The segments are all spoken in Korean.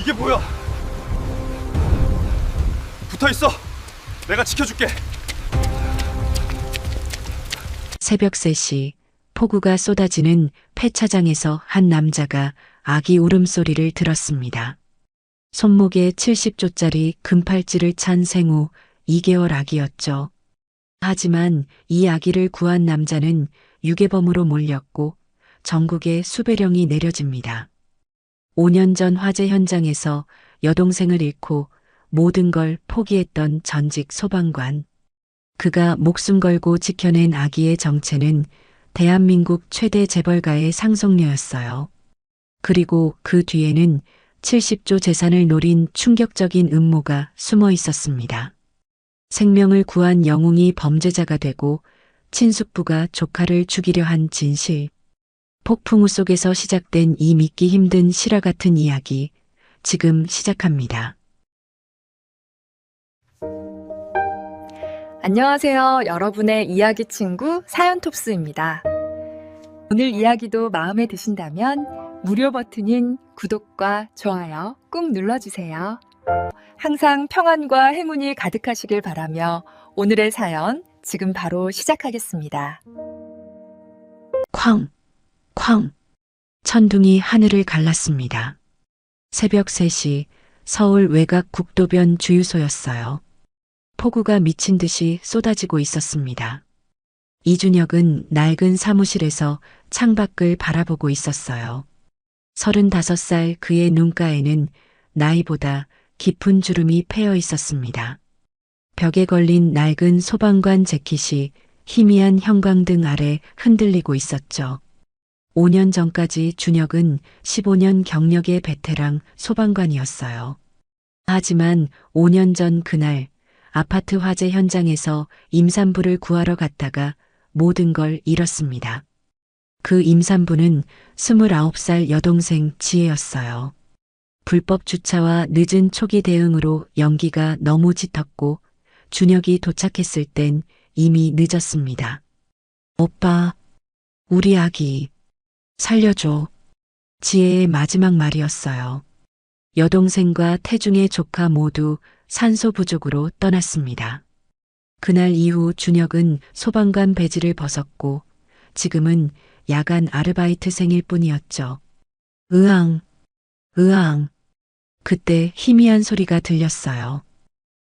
이게 뭐야? 붙어있어! 내가 지켜줄게! 새벽 3시 폭우가 쏟아지는 폐차장에서 한 남자가 아기 울음소리를 들었습니다. 손목에 70조짜리 금팔찌를 찬 생후 2개월 아기였죠. 하지만 이 아기를 구한 남자는 유괴범으로 몰렸고 전국에 수배령이 내려집니다. 5년 전 화재 현장에서 여동생을 잃고 모든 걸 포기했던 전직 소방관. 그가 목숨 걸고 지켜낸 아기의 정체는 대한민국 최대 재벌가의 상속녀였어요. 그리고 그 뒤에는 70조 재산을 노린 충격적인 음모가 숨어 있었습니다. 생명을 구한 영웅이 범죄자가 되고 친숙부가 조카를 죽이려 한 진실. 폭풍우 속에서 시작된 이 믿기 힘든 실화 같은 이야기, 지금 시작합니다. 안녕하세요. 여러분의 이야기 친구 사연톱스입니다. 오늘 이야기도 마음에 드신다면 무료 버튼인 구독과 좋아요 꾹 눌러주세요. 항상 평안과 행운이 가득하시길 바라며 오늘의 사연 지금 바로 시작하겠습니다. 쾅, 쾅. 천둥이 하늘을 갈랐습니다. 새벽 3시 서울 외곽 국도변 주유소였어요. 폭우가 미친 듯이 쏟아지고 있었습니다. 이준혁은 낡은 사무실에서 창밖을 바라보고 있었어요. 35살 그의 눈가에는 나이보다 깊은 주름이 패여 있었습니다. 벽에 걸린 낡은 소방관 재킷이 희미한 형광등 아래 흔들리고 있었죠. 5년 전까지 준혁은 15년 경력의 베테랑 소방관이었어요. 하지만 5년 전 그날 아파트 화재 현장에서 임산부를 구하러 갔다가 모든 걸 잃었습니다. 그 임산부는 29살 여동생 지혜였어요. 불법 주차와 늦은 초기 대응으로 연기가 너무 짙었고 준혁이 도착했을 땐 이미 늦었습니다. 오빠, 우리 아기 살려줘. 지혜의 마지막 말이었어요. 여동생과 태중의 조카 모두 산소 부족으로 떠났습니다. 그날 이후 준혁은 소방관 배지를 벗었고 지금은 야간 아르바이트생일 뿐이었죠. 으앙, 으앙. 그때 희미한 소리가 들렸어요.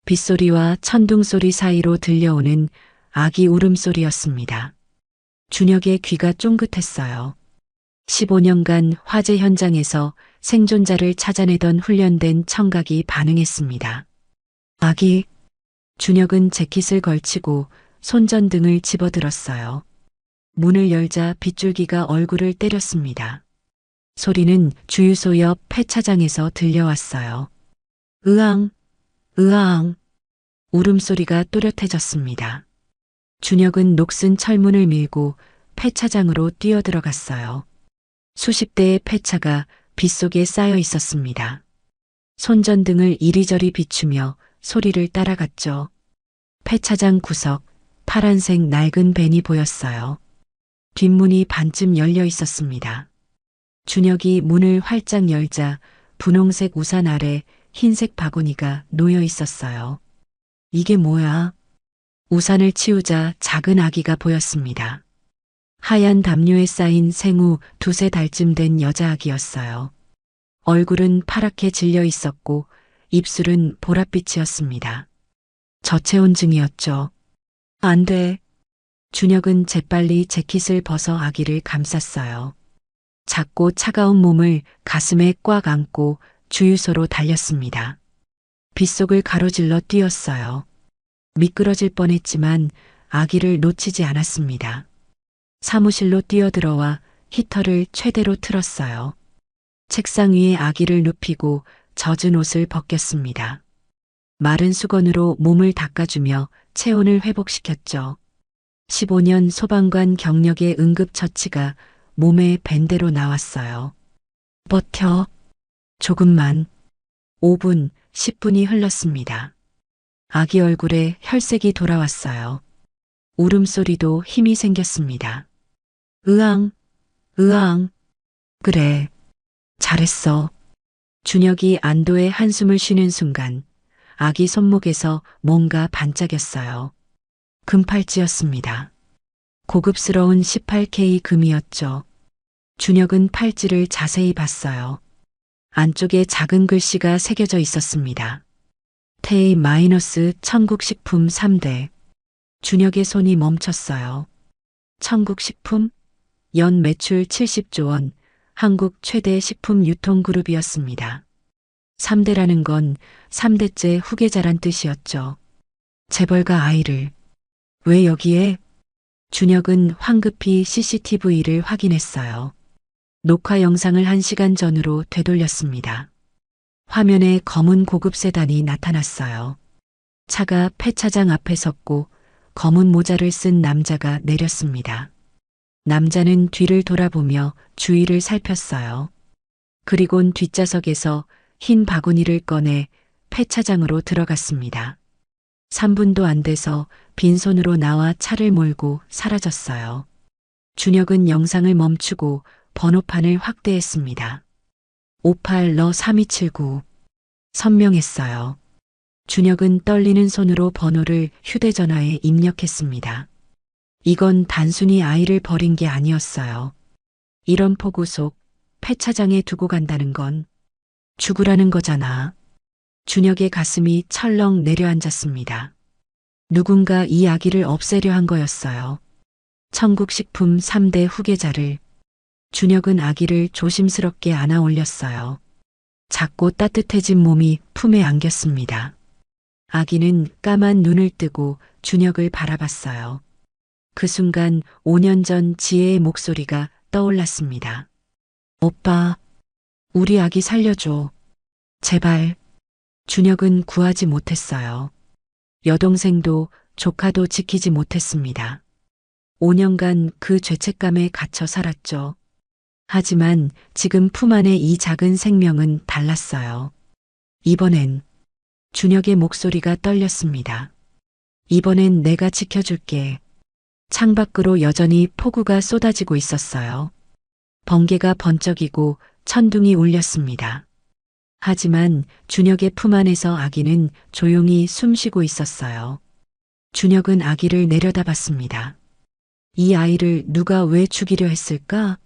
빗소리와 천둥소리 사이로 들려오는 아기 울음소리였습니다. 준혁의 귀가 쫑긋했어요. 15년간 화재 현장에서 생존자를 찾아내던 훈련된 청각이 반응했습니다. 아기, 준혁은 재킷을 걸치고 손전등을 집어들었어요. 문을 열자 빗줄기가 얼굴을 때렸습니다. 소리는 주유소 옆 폐차장에서 들려왔어요. 으앙, 으앙. 울음소리가 또렷해졌습니다. 준혁은 녹슨 철문을 밀고 폐차장으로 뛰어들어갔어요. 수십 대의 폐차가 빗속에 쌓여 있었습니다. 손전등을 이리저리 비추며 소리를 따라갔죠. 폐차장 구석, 파란색 낡은 밴이 보였어요. 뒷문이 반쯤 열려 있었습니다. 준혁이 문을 활짝 열자 분홍색 우산 아래 흰색 바구니가 놓여 있었어요. 이게 뭐야? 우산을 치우자 작은 아기가 보였습니다. 하얀 담요에 쌓인 생후 2~3달쯤 된 여자아기였어요. 얼굴은 파랗게 질려 있었고 입술은 보랏빛이었습니다. 저체온증이었죠. 안 돼. 준혁은 재빨리 재킷을 벗어 아기를 감쌌어요. 작고 차가운 몸을 가슴에 꽉 안고 주유소로 달렸습니다. 빗속을 가로질러 뛰었어요. 미끄러질 뻔했지만 아기를 놓치지 않았습니다. 사무실로 뛰어들어와 히터를 최대로 틀었어요. 책상 위에 아기를 눕히고 젖은 옷을 벗겼습니다. 마른 수건으로 몸을 닦아주며 체온을 회복시켰죠. 15년 소방관 경력의 응급처치가 몸에 밴대로 나왔어요. 버텨. 조금만. 5분, 10분이 흘렀습니다. 아기 얼굴에 혈색이 돌아왔어요. 울음소리도 힘이 생겼습니다. 으앙, 으앙. 그래. 잘했어. 준혁이 안도의 한숨을 쉬는 순간 아기 손목에서 뭔가 반짝였어요. 금팔찌였습니다. 고급스러운 18K 금이었죠. 준혁은 팔찌를 자세히 봤어요. 안쪽에 작은 글씨가 새겨져 있었습니다. 테이 마이너스 천국식품 3대. 준혁의 손이 멈췄어요. 천국식품? 연 매출 70조 원, 한국 최대 식품 유통그룹이었습니다. 3대라는 건 3대째 후계자란 뜻이었죠. 재벌가 아이를. 왜 여기에? 준혁은 황급히 CCTV를 확인했어요. 녹화 영상을 1시간 전으로 되돌렸습니다. 화면에 검은 고급 세단이 나타났어요. 차가 폐차장 앞에 섰고 검은 모자를 쓴 남자가 내렸습니다. 남자는 뒤를 돌아보며 주위를 살폈어요. 그리곤 뒷좌석에서 흰 바구니를 꺼내 폐차장으로 들어갔습니다. 3분도 안 돼서 빈손으로 나와 차를 몰고 사라졌어요. 준혁은 영상을 멈추고 번호판을 확대했습니다. 58-3279. 선명했어요. 준혁은 떨리는 손으로 번호를 휴대전화에 입력했습니다. 이건 단순히 아이를 버린 게 아니었어요. 이런 폭우 속 폐차장에 두고 간다는 건 죽으라는 거잖아. 준혁의 가슴이 철렁 내려앉았습니다. 누군가 이 아기를 없애려 한 거였어요. 천국식품 3대 후계자를. 준혁은 아기를 조심스럽게 안아 올렸어요. 작고 따뜻해진 몸이 품에 안겼습니다. 아기는 까만 눈을 뜨고 준혁을 바라봤어요. 그 순간 5년 전 지혜의 목소리가 떠올랐습니다. 오빠, 우리 아기 살려줘. 제발. 준혁은 구하지 못했어요. 여동생도 조카도 지키지 못했습니다. 5년간 그 죄책감에 갇혀 살았죠. 하지만 지금 품 안에 이 작은 생명은 달랐어요. 이번엔 준혁의 목소리가 떨렸습니다. 이번엔 내가 지켜줄게. 창밖으로 여전히 폭우가 쏟아지고 있었어요. 번개가 번쩍이고 천둥이 울렸습니다. 하지만 준혁의 품 안에서 아기는 조용히 숨쉬고 있었어요. 준혁은 아기를 내려다봤습니다. 이 아이를 누가 왜 죽이려 했을까?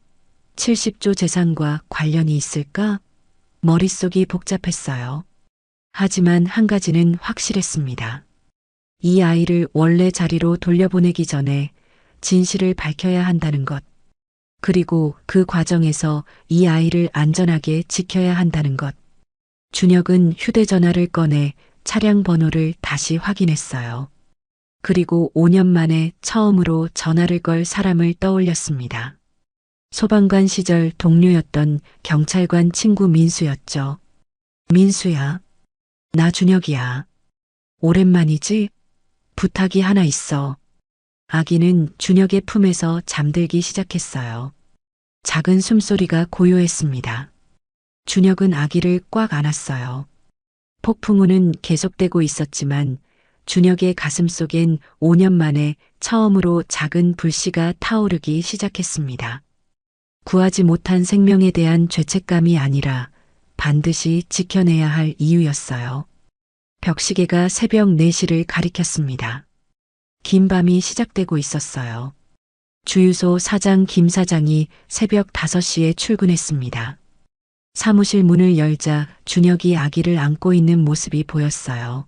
70조 재산과 관련이 있을까? 머릿속이 복잡했어요. 하지만 한 가지는 확실했습니다. 이 아이를 원래 자리로 돌려보내기 전에 진실을 밝혀야 한다는 것. 그리고 그 과정에서 이 아이를 안전하게 지켜야 한다는 것. 준혁은 휴대전화를 꺼내 차량 번호를 다시 확인했어요. 그리고 5년 만에 처음으로 전화를 걸 사람을 떠올렸습니다. 소방관 시절 동료였던 경찰관 친구 민수였죠. 민수야. 나 준혁이야. 오랜만이지? 부탁이 하나 있어. 아기는 준혁의 품에서 잠들기 시작했어요. 작은 숨소리가 고요했습니다. 준혁은 아기를 꽉 안았어요. 폭풍우는 계속되고 있었지만 준혁의 가슴 속엔 5년 만에 처음으로 작은 불씨가 타오르기 시작했습니다. 구하지 못한 생명에 대한 죄책감이 아니라 반드시 지켜내야 할 이유였어요. 벽시계가 새벽 4시를 가리켰습니다. 긴 밤이 시작되고 있었어요. 주유소 사장 김 사장이 새벽 5시에 출근했습니다. 사무실 문을 열자 준혁이 아기를 안고 있는 모습이 보였어요.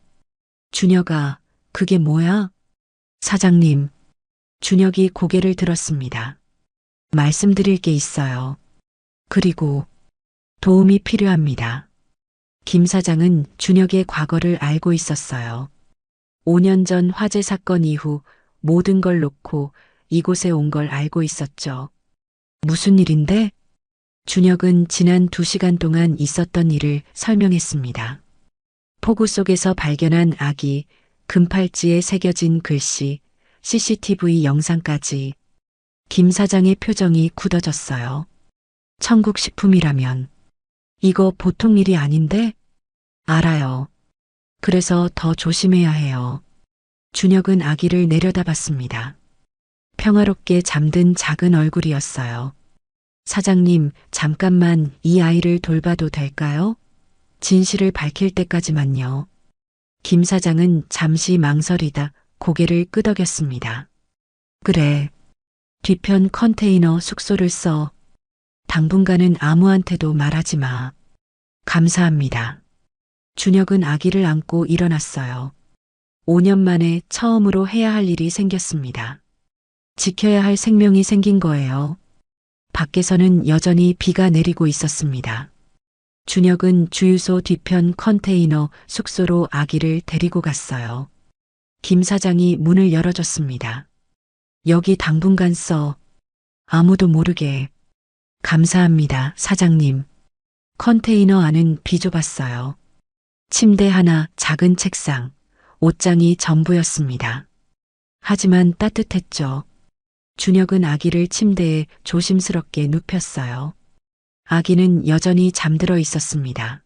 준혁아, 그게 뭐야? 사장님. 준혁이 고개를 들었습니다. 말씀드릴 게 있어요. 그리고 도움이 필요합니다. 김 사장은 준혁의 과거를 알고 있었어요. 5년 전 화재 사건 이후 모든 걸 놓고 이곳에 온 걸 알고 있었죠. 무슨 일인데? 준혁은 지난 2시간 동안 있었던 일을 설명했습니다. 폭우 속에서 발견한 아기, 금팔찌에 새겨진 글씨, CCTV 영상까지. 김 사장의 표정이 굳어졌어요. 천국식품이라면 이거 보통 일이 아닌데? 알아요. 그래서 더 조심해야 해요. 준혁은 아기를 내려다봤습니다. 평화롭게 잠든 작은 얼굴이었어요. 사장님, 잠깐만 이 아이를 돌봐도 될까요? 진실을 밝힐 때까지만요. 김 사장은 잠시 망설이다 고개를 끄덕였습니다. 그래. 뒤편 컨테이너 숙소를 써. 당분간은 아무한테도 말하지 마. 감사합니다. 준혁은 아기를 안고 일어났어요. 5년 만에 처음으로 해야 할 일이 생겼습니다. 지켜야 할 생명이 생긴 거예요. 밖에서는 여전히 비가 내리고 있었습니다. 준혁은 주유소 뒤편 컨테이너 숙소로 아기를 데리고 갔어요. 김 사장이 문을 열어줬습니다. 여기 당분간 써. 아무도 모르게. 감사합니다, 사장님. 컨테이너 안은 비좁았어요. 침대 하나, 작은 책상, 옷장이 전부였습니다. 하지만 따뜻했죠. 준혁은 아기를 침대에 조심스럽게 눕혔어요. 아기는 여전히 잠들어 있었습니다.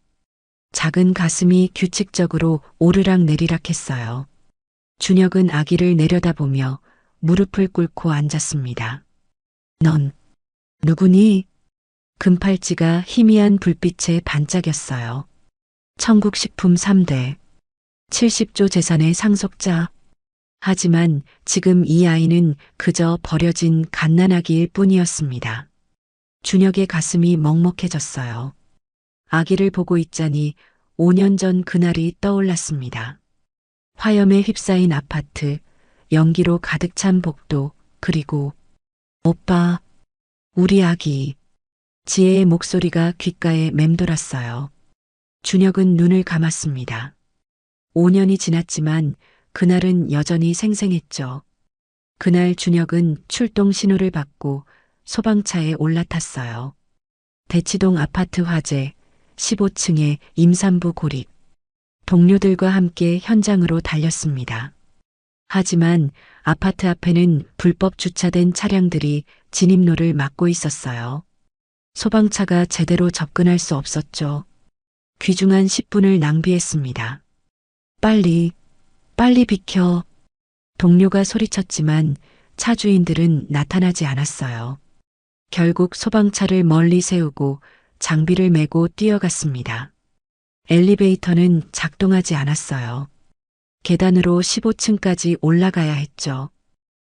작은 가슴이 규칙적으로 오르락 내리락 했어요. 준혁은 아기를 내려다보며 무릎을 꿇고 앉았습니다. 넌 누구니? 금팔찌가 희미한 불빛에 반짝였어요. 천국식품 3대, 70조 재산의 상속자. 하지만 지금 이 아이는 그저 버려진 갓난아기일 뿐이었습니다. 준혁의 가슴이 먹먹해졌어요. 아기를 보고 있자니 5년 전 그날이 떠올랐습니다. 화염에 휩싸인 아파트, 연기로 가득 찬 복도, 그리고 오빠, 우리 아기. 지혜의 목소리가 귓가에 맴돌았어요. 준혁은 눈을 감았습니다. 5년이 지났지만 그날은 여전히 생생했죠. 그날 준혁은 출동 신호를 받고 소방차에 올라탔어요. 대치동 아파트 화재, 15층의 임산부 고립. 동료들과 함께 현장으로 달렸습니다. 하지만 아파트 앞에는 불법 주차된 차량들이 진입로를 막고 있었어요. 소방차가 제대로 접근할 수 없었죠. 귀중한 10분을 낭비했습니다. 빨리 비켜. 동료가 소리쳤지만 차주인들은 나타나지 않았어요. 결국 소방차를 멀리 세우고 장비를 메고 뛰어갔습니다. 엘리베이터는 작동하지 않았어요. 계단으로 15층까지 올라가야 했죠.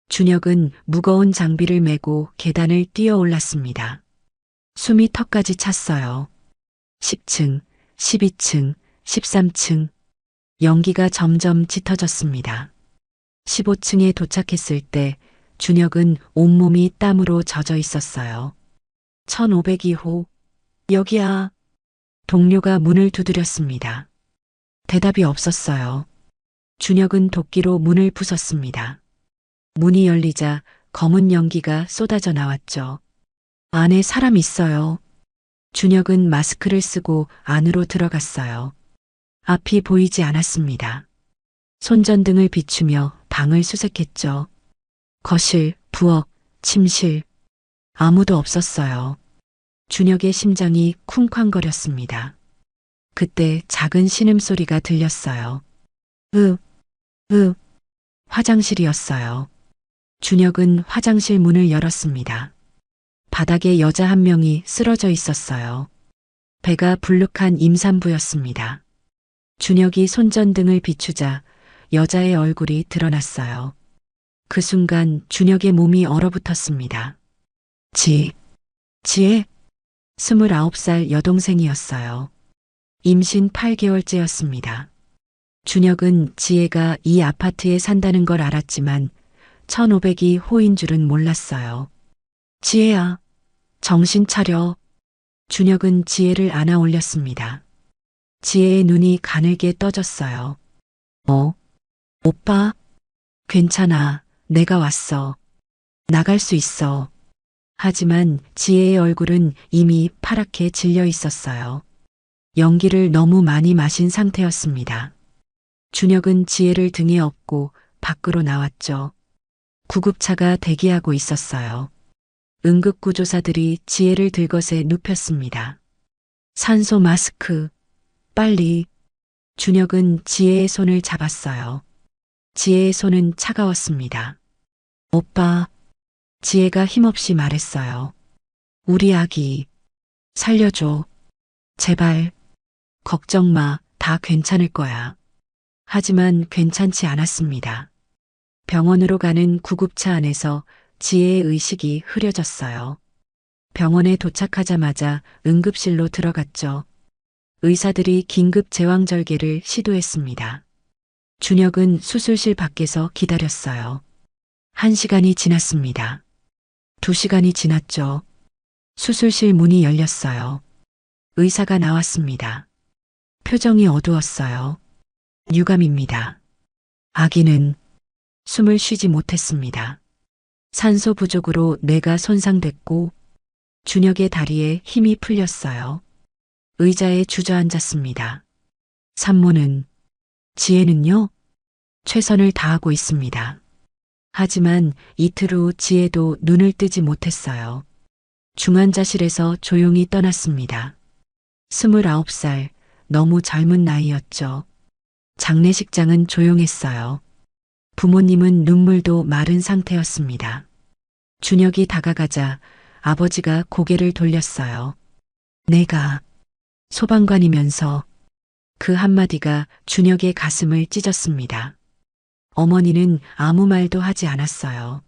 준혁은 무거운 장비를 메고 계단을 뛰어 올랐습니다. 숨이 턱까지 찼어요. 10층, 12층, 13층. 연기가 점점 짙어졌습니다. 15층에 도착했을 때 준혁은 온몸이 땀으로 젖어 있었어요. 1502호. 여기야. 동료가 문을 두드렸습니다. 대답이 없었어요. 준혁은 도끼로 문을 부쉈습니다. 문이 열리자 검은 연기가 쏟아져 나왔죠. 안에 사람 있어요. 준혁은 마스크를 쓰고 안으로 들어갔어요. 앞이 보이지 않았습니다. 손전등을 비추며 방을 수색했죠. 거실, 부엌, 침실. 아무도 없었어요. 준혁의 심장이 쿵쾅거렸습니다. 그때 작은 신음소리가 들렸어요. 화장실이었어요. 준혁은 화장실 문을 열었습니다. 바닥에 여자 한 명이 쓰러져 있었어요. 배가 불룩한 임산부였습니다. 준혁이 손전등을 비추자 여자의 얼굴이 드러났어요. 그 순간 준혁의 몸이 얼어붙었습니다. 지혜? 29살 여동생이었어요. 임신 8개월째였습니다. 준혁은 지혜가 이 아파트에 산다는 걸 알았지만 1502 호인 줄은 몰랐어요. 지혜야, 정신 차려. 준혁은 지혜를 안아 올렸습니다. 지혜의 눈이 가늘게 떠졌어요. 오빠? 괜찮아. 내가 왔어. 나갈 수 있어. 하지만 지혜의 얼굴은 이미 파랗게 질려 있었어요. 연기를 너무 많이 마신 상태였습니다. 준혁은 지혜를 등에 업고 밖으로 나왔죠. 구급차가 대기하고 있었어요. 응급구조사들이 지혜를 들것에 눕혔습니다. 산소 마스크, 빨리. 준혁은 지혜의 손을 잡았어요. 지혜의 손은 차가웠습니다. 오빠. 지혜가 힘없이 말했어요. 우리 아기. 살려줘. 제발. 걱정 마, 다 괜찮을 거야. 하지만 괜찮지 않았습니다. 병원으로 가는 구급차 안에서 지혜의 의식이 흐려졌어요. 병원에 도착하자마자 응급실로 들어갔죠. 의사들이 긴급 제왕절개를 시도했습니다. 준혁은 수술실 밖에서 기다렸어요. 1시간이 지났습니다. 2시간이 지났죠. 수술실 문이 열렸어요. 의사가 나왔습니다. 표정이 어두웠어요. 유감입니다. 아기는 숨을 쉬지 못했습니다. 산소 부족으로 뇌가 손상됐고 준혁의 다리에 힘이 풀렸어요. 의자에 주저앉았습니다. 산모는, 지혜는요? 최선을 다하고 있습니다. 하지만 이틀 후 지혜도 눈을 뜨지 못했어요. 중환자실에서 조용히 떠났습니다. 29살, 너무 젊은 나이였죠. 장례식장은 조용했어요. 부모님은 눈물도 마른 상태였습니다. 준혁이 다가가자 아버지가 고개를 돌렸어요. 내가 소방관이면서 그 한마디가 준혁의 가슴을 찢었습니다. 어머니는 아무 말도 하지 않았어요.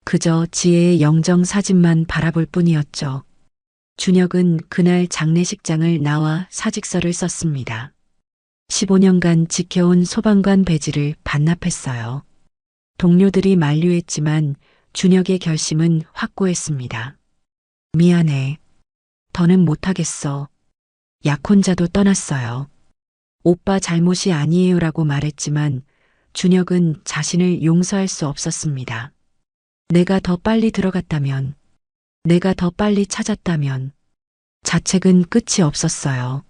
그저 지혜의 영정 사진만 바라볼 뿐이었죠. 준혁은 그날 장례식장을 나와 사직서를 썼습니다. 15년간 지켜온 소방관 배지를 반납했어요. 동료들이 만류했지만 준혁의 결심은 확고했습니다. 미안해. 더는 못하겠어. 약혼자도 떠났어요. 오빠 잘못이 아니에요라고 말했지만 준혁은 자신을 용서할 수 없었습니다. 내가 더 빨리 들어갔다면, 내가 더 빨리 찾았다면, 자책은 끝이 없었어요.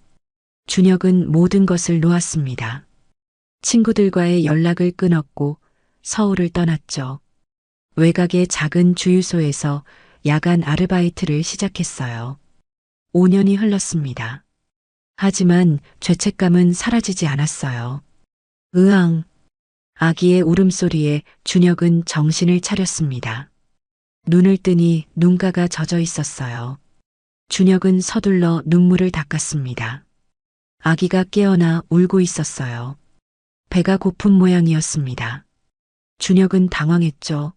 준혁은 모든 것을 놓았습니다. 친구들과의 연락을 끊었고 서울을 떠났죠. 외곽의 작은 주유소에서 야간 아르바이트를 시작했어요. 5년이 흘렀습니다. 하지만 죄책감은 사라지지 않았어요. 으앙. 아기의 울음소리에 준혁은 정신을 차렸습니다. 눈을 뜨니 눈가가 젖어 있었어요. 준혁은 서둘러 눈물을 닦았습니다. 아기가 깨어나 울고 있었어요. 배가 고픈 모양이었습니다. 준혁은 당황했죠.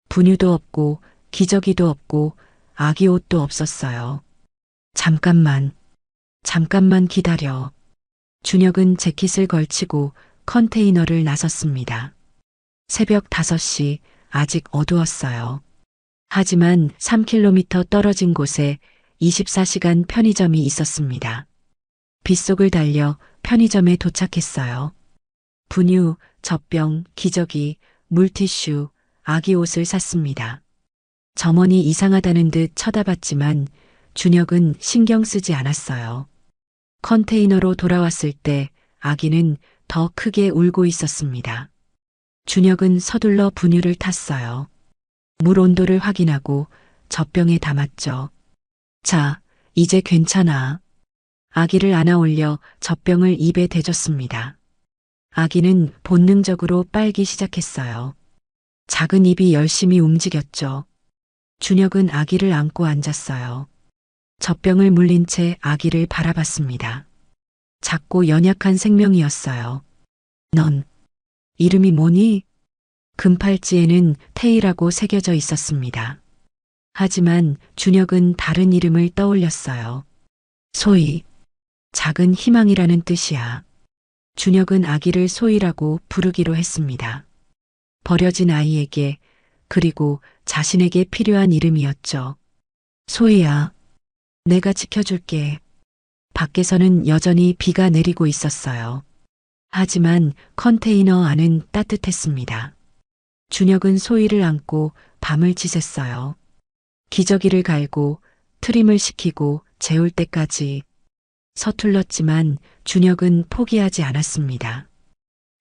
분유도 없고 기저귀도 없고 아기 옷도 없었어요. 잠깐만 기다려. 준혁은 재킷을 걸치고 컨테이너를 나섰습니다. 새벽 5시, 아직 어두웠어요. 하지만 3km 떨어진 곳에 24시간 편의점이 있었습니다. 빗속을 달려 편의점에 도착했어요. 분유, 젖병, 기저귀, 물티슈, 아기 옷을 샀습니다. 점원이 이상하다는 듯 쳐다봤지만 준혁은 신경 쓰지 않았어요. 컨테이너로 돌아왔을 때 아기는 더 크게 울고 있었습니다. 준혁은 서둘러 분유를 탔어요. 물 온도를 확인하고 젖병에 담았죠. 자, 이제 괜찮아. 아기를 안아 올려 젖병을 입에 대줬습니다. 아기는 본능적으로 빨기 시작했어요. 작은 입이 열심히 움직였죠. 준혁은 아기를 안고 앉았어요. 젖병을 물린 채 아기를 바라봤습니다. 작고 연약한 생명이었어요. 넌 이름이 뭐니? 금팔찌에는 태희라고 새겨져 있었습니다. 하지만 준혁은 다른 이름을 떠올렸어요. 소희. 작은 희망이라는 뜻이야. 준혁은 아기를 소희라고 부르기로 했습니다. 버려진 아이에게, 그리고 자신에게 필요한 이름이었죠. 소희야, 내가 지켜줄게. 밖에서는 여전히 비가 내리고 있었어요. 하지만 컨테이너 안은 따뜻했습니다. 준혁은 소희를 안고 밤을 지샜어요. 기저귀를 갈고 트림을 시키고 재울 때까지. 서툴렀지만 준혁은 포기하지 않았습니다.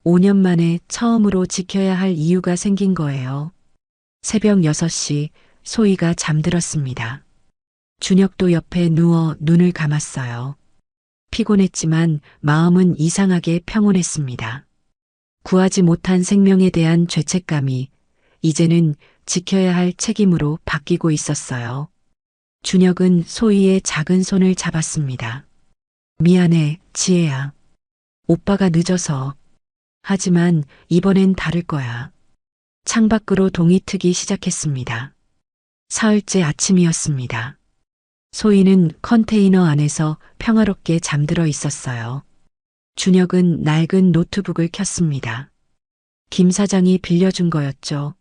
5년 만에 처음으로 지켜야 할 이유가 생긴 거예요. 새벽 6시 소희가 잠들었습니다. 준혁도 옆에 누워 눈을 감았어요. 피곤했지만 마음은 이상하게 평온했습니다. 구하지 못한 생명에 대한 죄책감이 이제는 지켜야 할 책임으로 바뀌고 있었어요. 준혁은 소희의 작은 손을 잡았습니다. 미안해, 지혜야. 오빠가 늦어서. 하지만 이번엔 다를 거야. 창밖으로 동이 트기 시작했습니다. 사흘째 아침이었습니다. 소희는 컨테이너 안에서 평화롭게 잠들어 있었어요. 준혁은 낡은 노트북을 켰습니다. 김 사장이 빌려준 거였죠.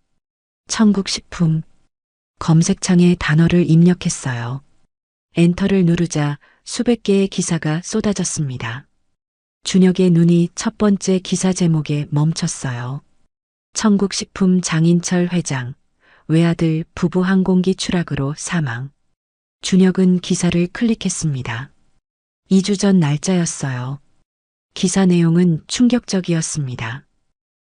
천국식품. 검색창에 단어를 입력했어요. 엔터를 누르자 수백 개의 기사가 쏟아졌습니다. 준혁의 눈이 첫 번째 기사 제목에 멈췄어요. 천국식품 장인철 회장, 외아들 부부 항공기 추락으로 사망. 준혁은 기사를 클릭했습니다. 2주 전 날짜였어요. 기사 내용은 충격적이었습니다.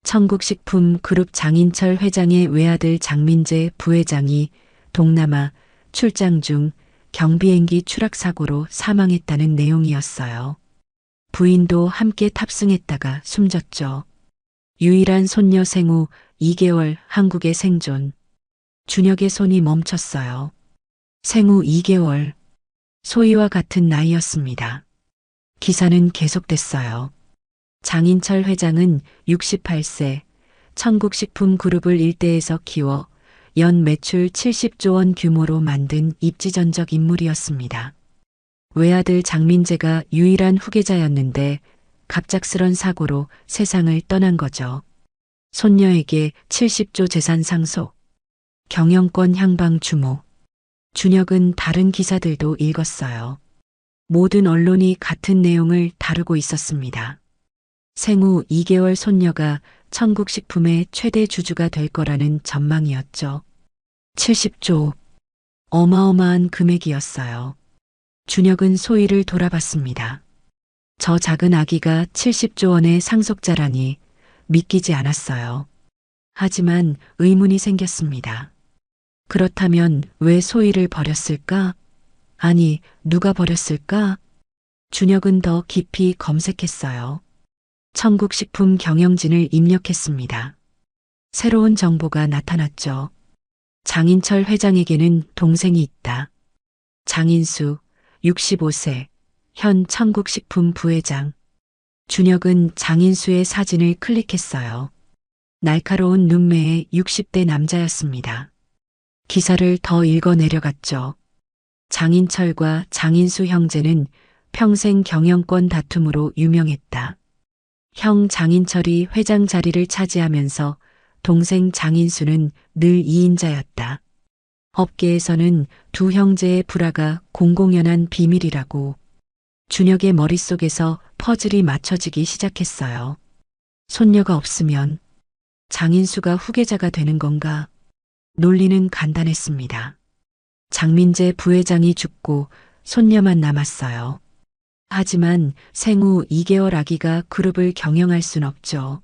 천국식품 그룹 장인철 회장의 외아들 장민재 부회장이 동남아 출장 중 경비행기 추락 사고로 사망했다는 내용이었어요. 부인도 함께 탑승했다가 숨졌죠. 유일한 손녀 생후 2개월 한국의 생존. 준혁의 손이 멈췄어요. 생후 2개월. 소희와 같은 나이였습니다. 기사는 계속됐어요. 장인철 회장은 68세, 천국식품 그룹을 일대에서 키워 연 매출 70조 원 규모로 만든 입지전적 인물이었습니다. 외아들 장민재가 유일한 후계자였는데 갑작스런 사고로 세상을 떠난 거죠. 손녀에게 70조 재산 상속, 경영권 향방 주목. 준혁은 다른 기사들도 읽었어요. 모든 언론이 같은 내용을 다루고 있었습니다. 생후 2개월 손녀가 천국식품의 최대 주주가 될 거라는 전망이었죠. 70조. 어마어마한 금액이었어요. 준혁은 소희를 돌아봤습니다. 저 작은 아기가 70조 원의 상속자라니 믿기지 않았어요. 하지만 의문이 생겼습니다. 그렇다면 왜 소희를 버렸을까? 아니, 누가 버렸을까? 준혁은 더 깊이 검색했어요. 천국식품 경영진을 입력했습니다. 새로운 정보가 나타났죠. 장인철 회장에게는 동생이 있다. 장인수, 65세, 현 천국식품 부회장. 준혁은 장인수의 사진을 클릭했어요. 날카로운 눈매의 60대 남자였습니다. 기사를 더 읽어 내려갔죠. 장인철과 장인수 형제는 평생 경영권 다툼으로 유명했다. 형 장인철이 회장 자리를 차지하면서 동생 장인수는 늘 2인자였다. 업계에서는 두 형제의 불화가 공공연한 비밀이라고. 준혁의 머릿속에서 퍼즐이 맞춰지기 시작했어요. 손녀가 없으면 장인수가 후계자가 되는 건가? 논리는 간단했습니다. 장민재 부회장이 죽고 손녀만 남았어요. 하지만 생후 2개월 아기가 그룹을 경영할 순 없죠.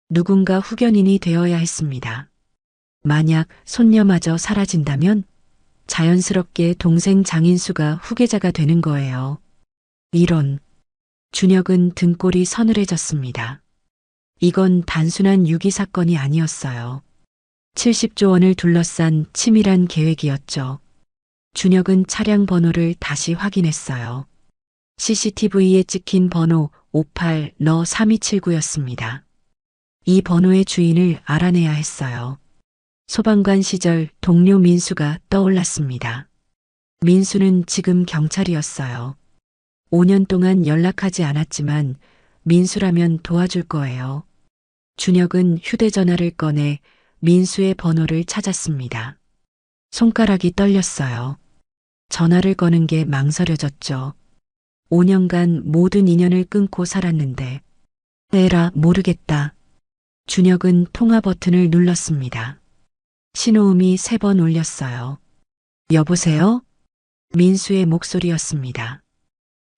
누군가 후견인이 되어야 했습니다. 만약 손녀마저 사라진다면 자연스럽게 동생 장인수가 후계자가 되는 거예요. 이런. 준혁은 등골이 서늘해졌습니다. 이건 단순한 유기 사건이 아니었어요. 70조 원을 둘러싼 치밀한 계획이었죠. 준혁은 차량 번호를 다시 확인했어요. CCTV에 찍힌 번호 58-3279였습니다. 이 번호의 주인을 알아내야 했어요. 소방관 시절 동료 민수가 떠올랐습니다. 민수는 지금 경찰이었어요. 5년 동안 연락하지 않았지만 민수라면 도와줄 거예요. 준혁은 휴대전화를 꺼내 민수의 번호를 찾았습니다. 손가락이 떨렸어요. 전화를 거는 게 망설여졌죠. 5년간 모든 인연을 끊고 살았는데. 에라, 모르겠다. 준혁은 통화 버튼을 눌렀습니다. 신호음이 3번 울렸어요. 여보세요? 민수의 목소리였습니다.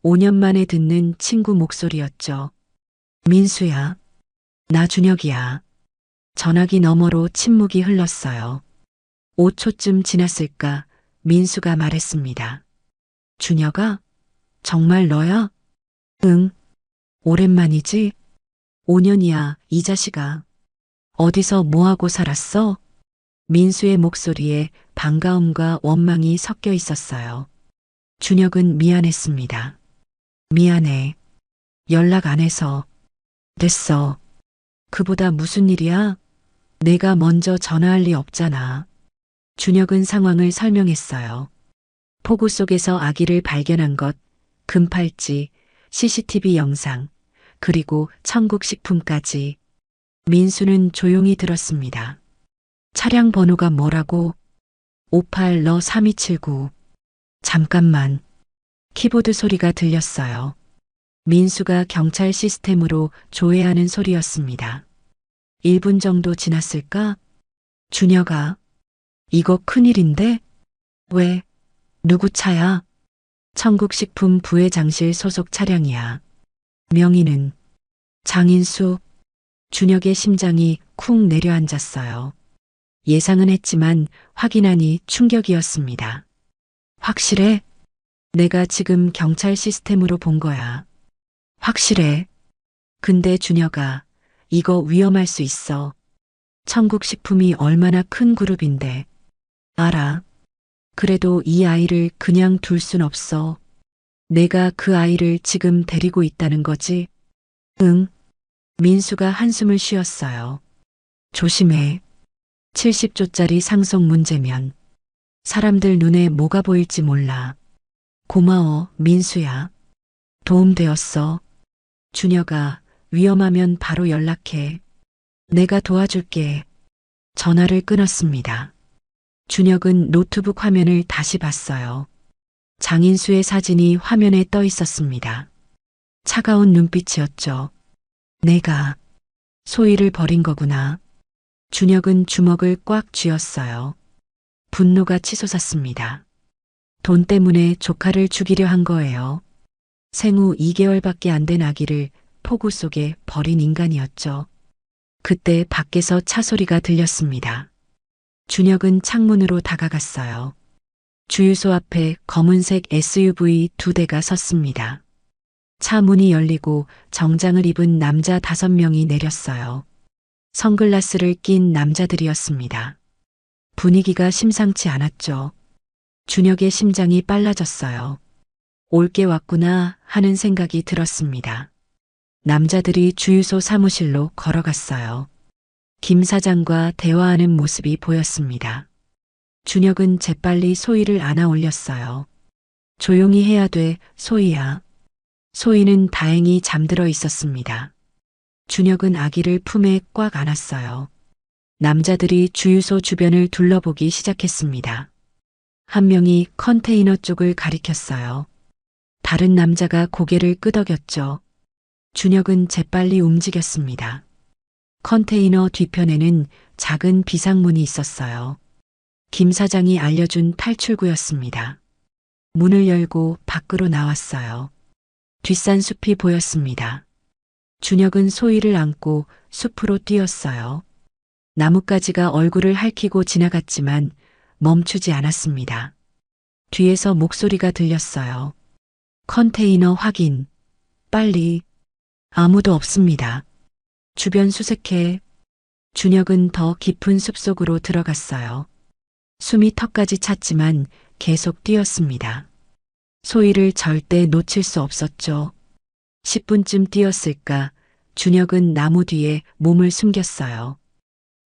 5년 만에 듣는 친구 목소리였죠. 민수야. 나 준혁이야. 전화기 너머로 침묵이 흘렀어요. 5초쯤 지났을까 민수가 말했습니다. 준혁아? 정말 너야? 응. 오랜만이지? 5년이야, 이 자식아. 어디서 뭐하고 살았어? 민수의 목소리에 반가움과 원망이 섞여 있었어요. 준혁은 미안했습니다. 미안해. 연락 안 해서. 됐어. 그보다 무슨 일이야? 내가 먼저 전화할 리 없잖아. 준혁은 상황을 설명했어요. 폭우 속에서 아기를 발견한 것, 금팔찌, CCTV 영상, 그리고 천국식품까지. 민수는 조용히 들었습니다. 차량 번호가 뭐라고? 58너3279. 잠깐만. 키보드 소리가 들렸어요. 민수가 경찰 시스템으로 조회하는 소리였습니다. 1분 정도 지났을까? 준혁아, 이거 큰일인데? 왜? 누구 차야? 천국식품 부회장실 소속 차량이야. 명의는? 장인수. 준혁의 심장이 쿵 내려앉았어요. 예상은 했지만 확인하니 충격이었습니다. 확실해? 내가 지금 경찰 시스템으로 본 거야. 확실해. 근데 준혁아, 이거 위험할 수 있어. 천국식품이 얼마나 큰 그룹인데. 알아. 그래도 이 아이를 그냥 둘 순 없어. 내가 그 아이를 지금 데리고 있다는 거지? 응. 민수가 한숨을 쉬었어요. 조심해. 70조짜리 상속 문제면 사람들 눈에 뭐가 보일지 몰라. 고마워, 민수야. 도움되었어. 준혁아, 위험하면 바로 연락해. 내가 도와줄게. 전화를 끊었습니다. 준혁은 노트북 화면을 다시 봤어요. 장인수의 사진이 화면에 떠 있었습니다. 차가운 눈빛이었죠. 내가 소희를 버린 거구나. 준혁은 주먹을 꽉 쥐었어요. 분노가 치솟았습니다. 돈 때문에 조카를 죽이려 한 거예요. 생후 2개월밖에 안 된 아기를 폭우 속에 버린 인간이었죠. 그때 밖에서 차 소리가 들렸습니다. 준혁은 창문으로 다가갔어요. 주유소 앞에 검은색 SUV 2대가 섰습니다. 차 문이 열리고 정장을 입은 남자 5명이 내렸어요. 선글라스를 낀 남자들이었습니다. 분위기가 심상치 않았죠. 준혁의 심장이 빨라졌어요. 올게 왔구나 하는 생각이 들었습니다. 남자들이 주유소 사무실로 걸어갔어요. 김 사장과 대화하는 모습이 보였습니다. 준혁은 재빨리 소희를 안아 올렸어요. 조용히 해야 돼, 소희야. 소희는 다행히 잠들어 있었습니다. 준혁은 아기를 품에 꽉 안았어요. 남자들이 주유소 주변을 둘러보기 시작했습니다. 한 명이 컨테이너 쪽을 가리켰어요. 다른 남자가 고개를 끄덕였죠. 준혁은 재빨리 움직였습니다. 컨테이너 뒤편에는 작은 비상문이 있었어요. 김 사장이 알려준 탈출구였습니다. 문을 열고 밖으로 나왔어요. 뒷산 숲이 보였습니다. 준혁은 소희를 안고 숲으로 뛰었어요. 나뭇가지가 얼굴을 핥히고 지나갔지만 멈추지 않았습니다. 뒤에서 목소리가 들렸어요. 컨테이너 확인. 빨리. 아무도 없습니다. 주변 수색해. 준혁은 더 깊은 숲속으로 들어갔어요. 숨이 턱까지 찼지만 계속 뛰었습니다. 소희를 절대 놓칠 수 없었죠. 10분쯤 뛰었을까 준혁은 나무 뒤에 몸을 숨겼어요.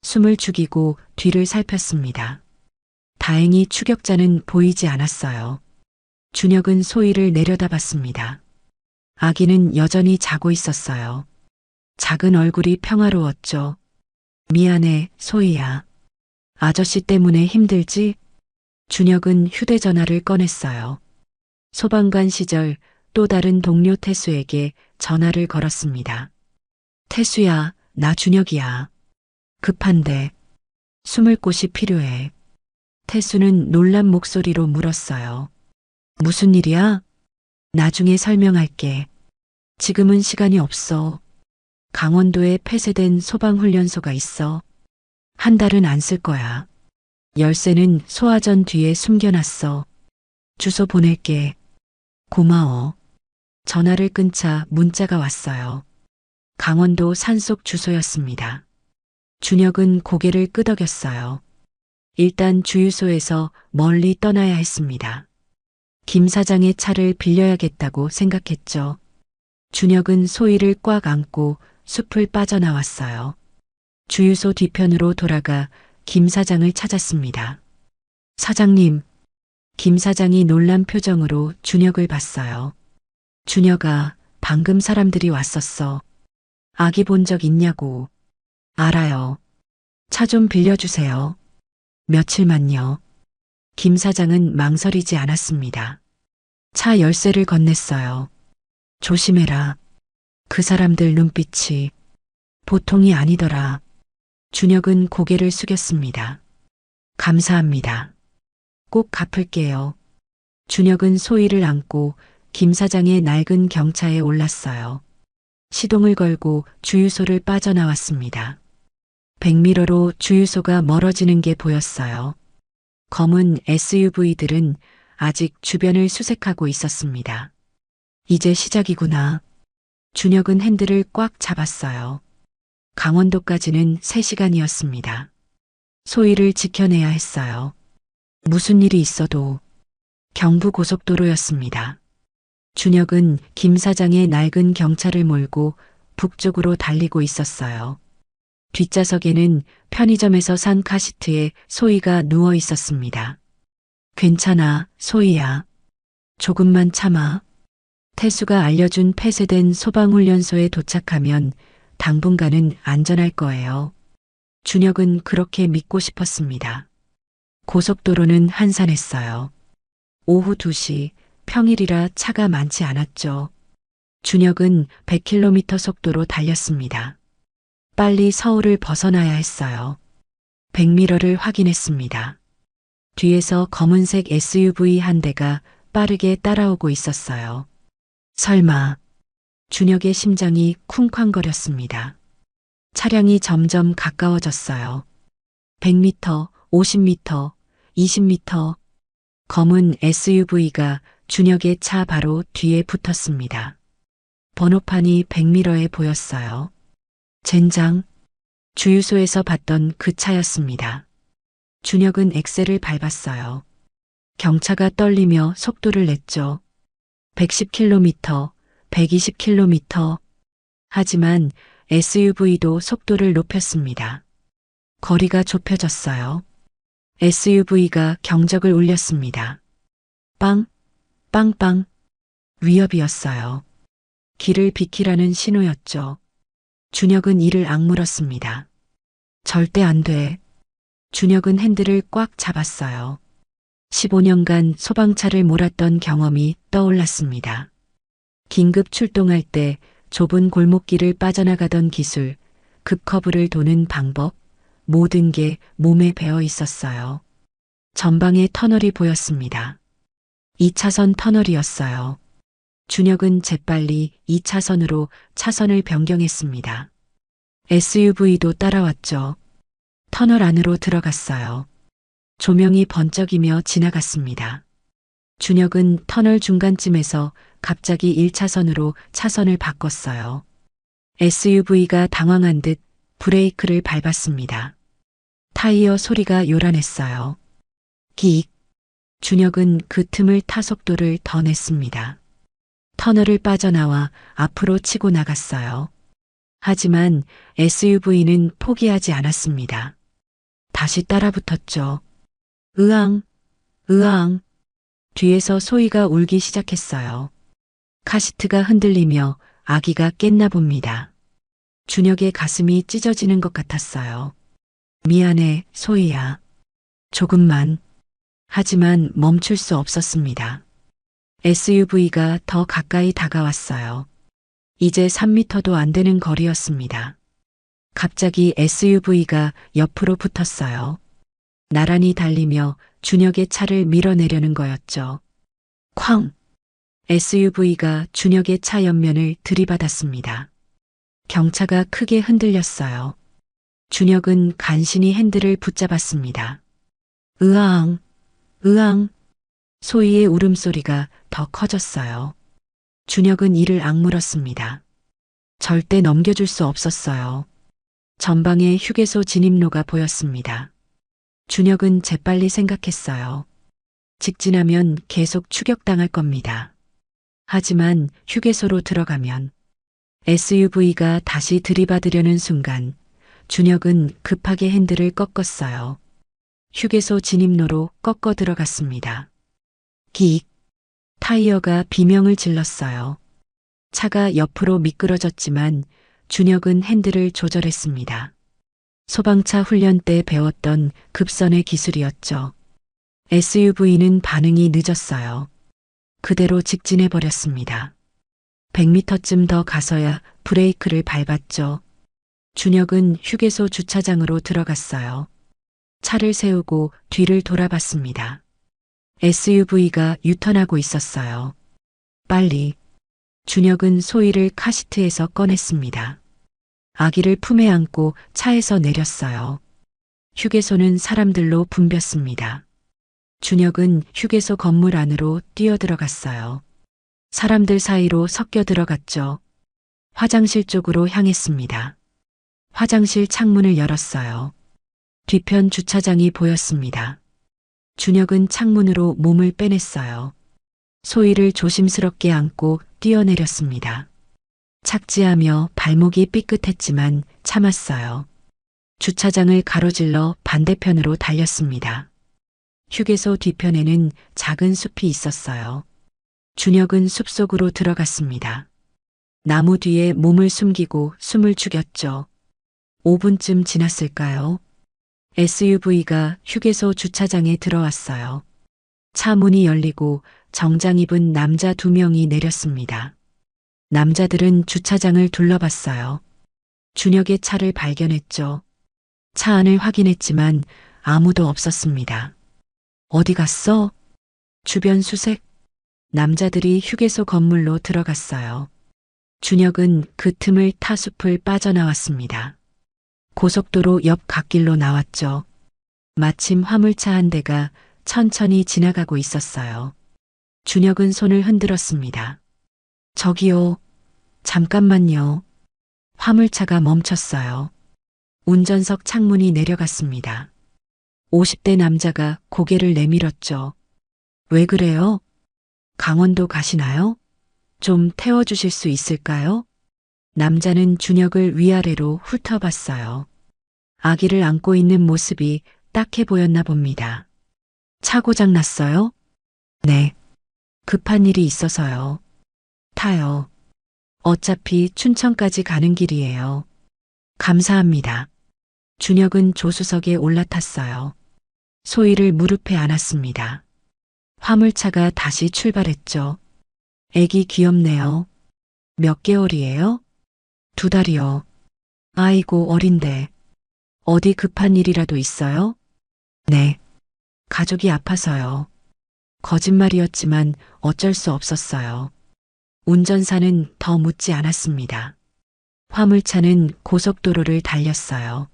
숨을 죽이고 뒤를 살폈습니다. 다행히 추격자는 보이지 않았어요. 준혁은 소희를 내려다봤습니다. 아기는 여전히 자고 있었어요. 작은 얼굴이 평화로웠죠. 미안해, 소희야. 아저씨 때문에 힘들지? 준혁은 휴대전화를 꺼냈어요. 소방관 시절 또 다른 동료 태수에게 전화를 걸었습니다. 태수야, 나 준혁이야. 급한데 숨을 곳이 필요해. 태수는 놀란 목소리로 물었어요. 무슨 일이야? 나중에 설명할게. 지금은 시간이 없어. 강원도에 폐쇄된 소방훈련소가 있어. 한 달은 안 쓸 거야. 열쇠는 소화전 뒤에 숨겨놨어. 주소 보낼게. 고마워. 전화를 끊자 문자가 왔어요. 강원도 산속 주소였습니다. 준혁은 고개를 끄덕였어요. 일단 주유소에서 멀리 떠나야 했습니다. 김 사장의 차를 빌려야겠다고 생각했죠. 준혁은 소희를 꽉 안고 숲을 빠져나왔어요. 주유소 뒤편으로 돌아가 김 사장을 찾았습니다. 사장님, 김 사장이 놀란 표정으로 준혁을 봤어요. 준혁아, 방금 사람들이 왔었어. 아기 본 적 있냐고. 알아요. 차 좀 빌려주세요. 며칠만요. 김 사장은 망설이지 않았습니다. 차 열쇠를 건넸어요. 조심해라. 그 사람들 눈빛이 보통이 아니더라. 준혁은 고개를 숙였습니다. 감사합니다. 꼭 갚을게요. 준혁은 소희를 안고 김 사장의 낡은 경차에 올랐어요. 시동을 걸고 주유소를 빠져나왔습니다. 백미러로 주유소가 멀어지는 게 보였어요. 검은 SUV들은 아직 주변을 수색하고 있었습니다. 이제 시작이구나. 준혁은 핸들을 꽉 잡았어요. 강원도까지는 3시간이었습니다. 소희를 지켜내야 했어요. 무슨 일이 있어도 경부고속도로였습니다. 준혁은 김 사장의 낡은 경차를 몰고 북쪽으로 달리고 있었어요. 뒷좌석에는 편의점에서 산 카시트에 소희가 누워 있었습니다. 괜찮아, 소희야. 조금만 참아. 태수가 알려준 폐쇄된 소방훈련소에 도착하면 당분간은 안전할 거예요. 준혁은 그렇게 믿고 싶었습니다. 고속도로는 한산했어요. 오후 2시, 평일이라 차가 많지 않았죠. 준혁은 100km 속도로 달렸습니다. 빨리 서울을 벗어나야 했어요. 백미러를 확인했습니다. 뒤에서 검은색 SUV 한 대가 빠르게 따라오고 있었어요. 설마. 준혁의 심장이 쿵쾅거렸습니다. 차량이 점점 가까워졌어요. 100m, 50m, 20m. 검은 SUV가 준혁의 차 바로 뒤에 붙었습니다. 번호판이 백미러에 보였어요. 젠장. 주유소에서 봤던 그 차였습니다. 준혁은 엑셀을 밟았어요. 경차가 떨리며 속도를 냈죠. 110km, 120km. 하지만 SUV도 속도를 높였습니다. 거리가 좁혀졌어요. SUV가 경적을 울렸습니다. 빵, 빵빵. 위협이었어요. 길을 비키라는 신호였죠. 준혁은 이를 악물었습니다. 절대 안 돼. 준혁은 핸들을 꽉 잡았어요. 15년간 소방차를 몰았던 경험이 떠올랐습니다. 긴급 출동할 때 좁은 골목길을 빠져나가던 기술, 급커브를 도는 방법, 모든 게 몸에 배어 있었어요. 전방에 터널이 보였습니다. 2차선 터널이었어요. 준혁은 재빨리 2차선으로 차선을 변경했습니다. SUV도 따라왔죠. 터널 안으로 들어갔어요. 조명이 번쩍이며 지나갔습니다. 준혁은 터널 중간쯤에서 갑자기 1차선으로 차선을 바꿨어요. SUV가 당황한 듯 브레이크를 밟았습니다. 타이어 소리가 요란했어요. 기익. 준혁은 그 틈을 타 속도를 더 냈습니다. 터널을 빠져나와 앞으로 치고 나갔어요. 하지만 SUV는 포기하지 않았습니다. 다시 따라붙었죠. 으앙, 으앙. 뒤에서 소희가 울기 시작했어요. 카시트가 흔들리며 아기가 깼나 봅니다. 준혁의 가슴이 찢어지는 것 같았어요. 미안해, 소희야. 조금만. 하지만 멈출 수 없었습니다. SUV가 더 가까이 다가왔어요. 이제 3m도 안 되는 거리였습니다. 갑자기 SUV가 옆으로 붙었어요. 나란히 달리며 준혁의 차를 밀어내려는 거였죠. 쾅! SUV가 준혁의 차 옆면을 들이받았습니다. 경차가 크게 흔들렸어요. 준혁은 간신히 핸들을 붙잡았습니다. 으앙, 으앙. 소희의 울음소리가 더 커졌어요. 준혁은 이를 악물었습니다. 절대 넘겨줄 수 없었어요. 전방에 휴게소 진입로가 보였습니다. 준혁은 재빨리 생각했어요. 직진하면 계속 추격당할 겁니다. 하지만 휴게소로 들어가면 SUV가 다시 들이받으려는 순간 준혁은 급하게 핸들을 꺾었어요. 휴게소 진입로로 꺾어 들어갔습니다. 기익! 타이어가 비명을 질렀어요. 차가 옆으로 미끄러졌지만 준혁은 핸들을 조절했습니다. 소방차 훈련 때 배웠던 급선의 기술이었죠. SUV는 반응이 늦었어요. 그대로 직진해 버렸습니다. 100m쯤 더 가서야 브레이크를 밟았죠. 준혁은 휴게소 주차장으로 들어갔어요. 차를 세우고 뒤를 돌아봤습니다. SUV가 유턴하고 있었어요. 빨리. 준혁은 소희를 카시트에서 꺼냈습니다. 아기를 품에 안고 차에서 내렸어요. 휴게소는 사람들로 붐볐습니다. 준혁은 휴게소 건물 안으로 뛰어들어갔어요. 사람들 사이로 섞여 들어갔죠. 화장실 쪽으로 향했습니다. 화장실 창문을 열었어요. 뒤편 주차장이 보였습니다. 준혁은 창문으로 몸을 빼냈어요. 소희를 조심스럽게 안고 뛰어내렸습니다. 착지하며 발목이 삐끗했지만 참았어요. 주차장을 가로질러 반대편으로 달렸습니다. 휴게소 뒤편에는 작은 숲이 있었어요. 준혁은 숲속으로 들어갔습니다. 나무 뒤에 몸을 숨기고 숨을 죽였죠. 5분쯤 지났을까요? SUV가 휴게소 주차장에 들어왔어요. 차 문이 열리고 정장 입은 남자 2명이 내렸습니다. 남자들은 주차장을 둘러봤어요. 준혁의 차를 발견했죠. 차 안을 확인했지만 아무도 없었습니다. 어디 갔어? 주변 수색? 남자들이 휴게소 건물로 들어갔어요. 준혁은 그 틈을 타 숲을 빠져나왔습니다. 고속도로 옆 갓길로 나왔죠. 마침 화물차 한 대가 천천히 지나가고 있었어요. 준혁은 손을 흔들었습니다. 저기요. 잠깐만요. 화물차가 멈췄어요. 운전석 창문이 내려갔습니다. 50대 남자가 고개를 내밀었죠. 왜 그래요? 강원도 가시나요? 좀 태워주실 수 있을까요? 남자는 준혁을 위아래로 훑어봤어요. 아기를 안고 있는 모습이 딱해 보였나 봅니다. 차 고장 났어요? 네. 급한 일이 있어서요. 타요. 어차피 춘천까지 가는 길이에요. 감사합니다. 준혁은 조수석에 올라탔어요. 소희를 무릎에 안았습니다. 화물차가 다시 출발했죠. 애기 귀엽네요. 몇 개월이에요? 2달이요. 아이고 어린데. 어디 급한 일이라도 있어요? 네. 가족이 아파서요. 거짓말이었지만 어쩔 수 없었어요. 운전사는 더 묻지 않았습니다. 화물차는 고속도로를 달렸어요.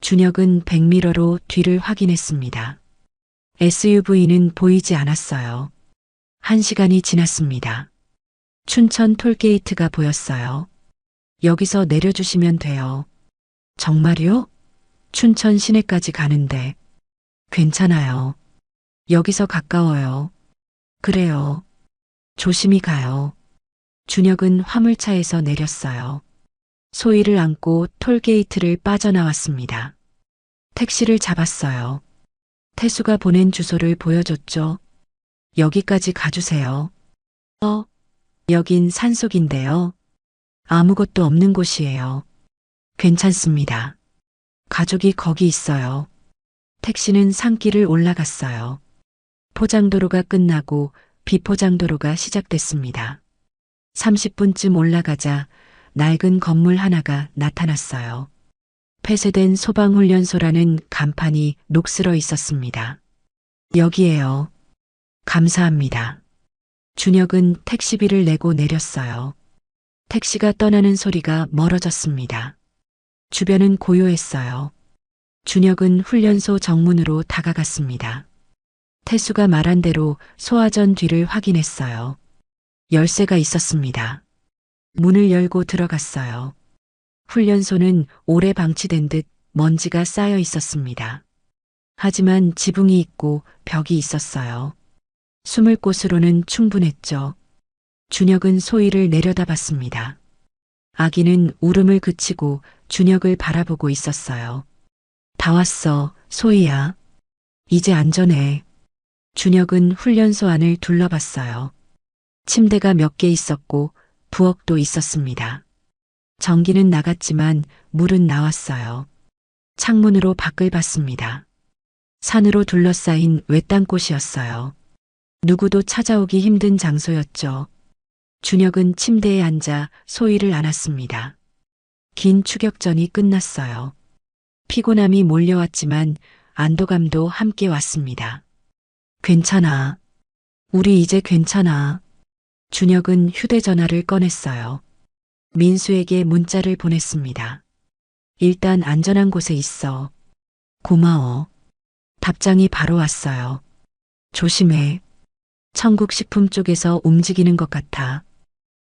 준혁은 백미러로 뒤를 확인했습니다. SUV는 보이지 않았어요. 1시간이 지났습니다. 춘천 톨게이트가 보였어요. 여기서 내려주시면 돼요. 정말요? 춘천 시내까지 가는데. 괜찮아요. 여기서 가까워요. 그래요. 조심히 가요. 준혁은 화물차에서 내렸어요. 소희를 안고 톨게이트를 빠져나왔습니다. 택시를 잡았어요. 태수가 보낸 주소를 보여줬죠. 여기까지 가주세요. 여긴 산속인데요. 아무것도 없는 곳이에요. 괜찮습니다. 가족이 거기 있어요. 택시는 산길을 올라갔어요. 포장도로가 끝나고 비포장도로가 시작됐습니다. 30분쯤 올라가자 낡은 건물 하나가 나타났어요. 폐쇄된 소방훈련소라는 간판이 녹슬어 있었습니다. 여기에요. 감사합니다. 준혁은 택시비를 내고 내렸어요. 택시가 떠나는 소리가 멀어졌습니다. 주변은 고요했어요. 준혁은 훈련소 정문으로 다가갔습니다. 태수가 말한 대로 소화전 뒤를 확인했어요. 열쇠가 있었습니다. 문을 열고 들어갔어요. 훈련소는 오래 방치된 듯 먼지가 쌓여 있었습니다. 하지만 지붕이 있고 벽이 있었어요. 숨을 곳으로는 충분했죠. 준혁은 소희를 내려다봤습니다. 아기는 울음을 그치고 준혁을 바라보고 있었어요. 다 왔어, 소희야. 이제 안전해. 준혁은 훈련소 안을 둘러봤어요. 침대가 몇 개 있었고 부엌도 있었습니다. 전기는 나갔지만 물은 나왔어요. 창문으로 밖을 봤습니다. 산으로 둘러싸인 외딴 곳이었어요. 누구도 찾아오기 힘든 장소였죠. 준혁은 침대에 앉아 소희를 안았습니다. 긴 추격전이 끝났어요. 피곤함이 몰려왔지만 안도감도 함께 왔습니다. 괜찮아. 우리 이제 괜찮아. 준혁은 휴대전화를 꺼냈어요. 민수에게 문자를 보냈습니다. 일단 안전한 곳에 있어. 고마워. 답장이 바로 왔어요. 조심해. 청국식품 쪽에서 움직이는 것 같아.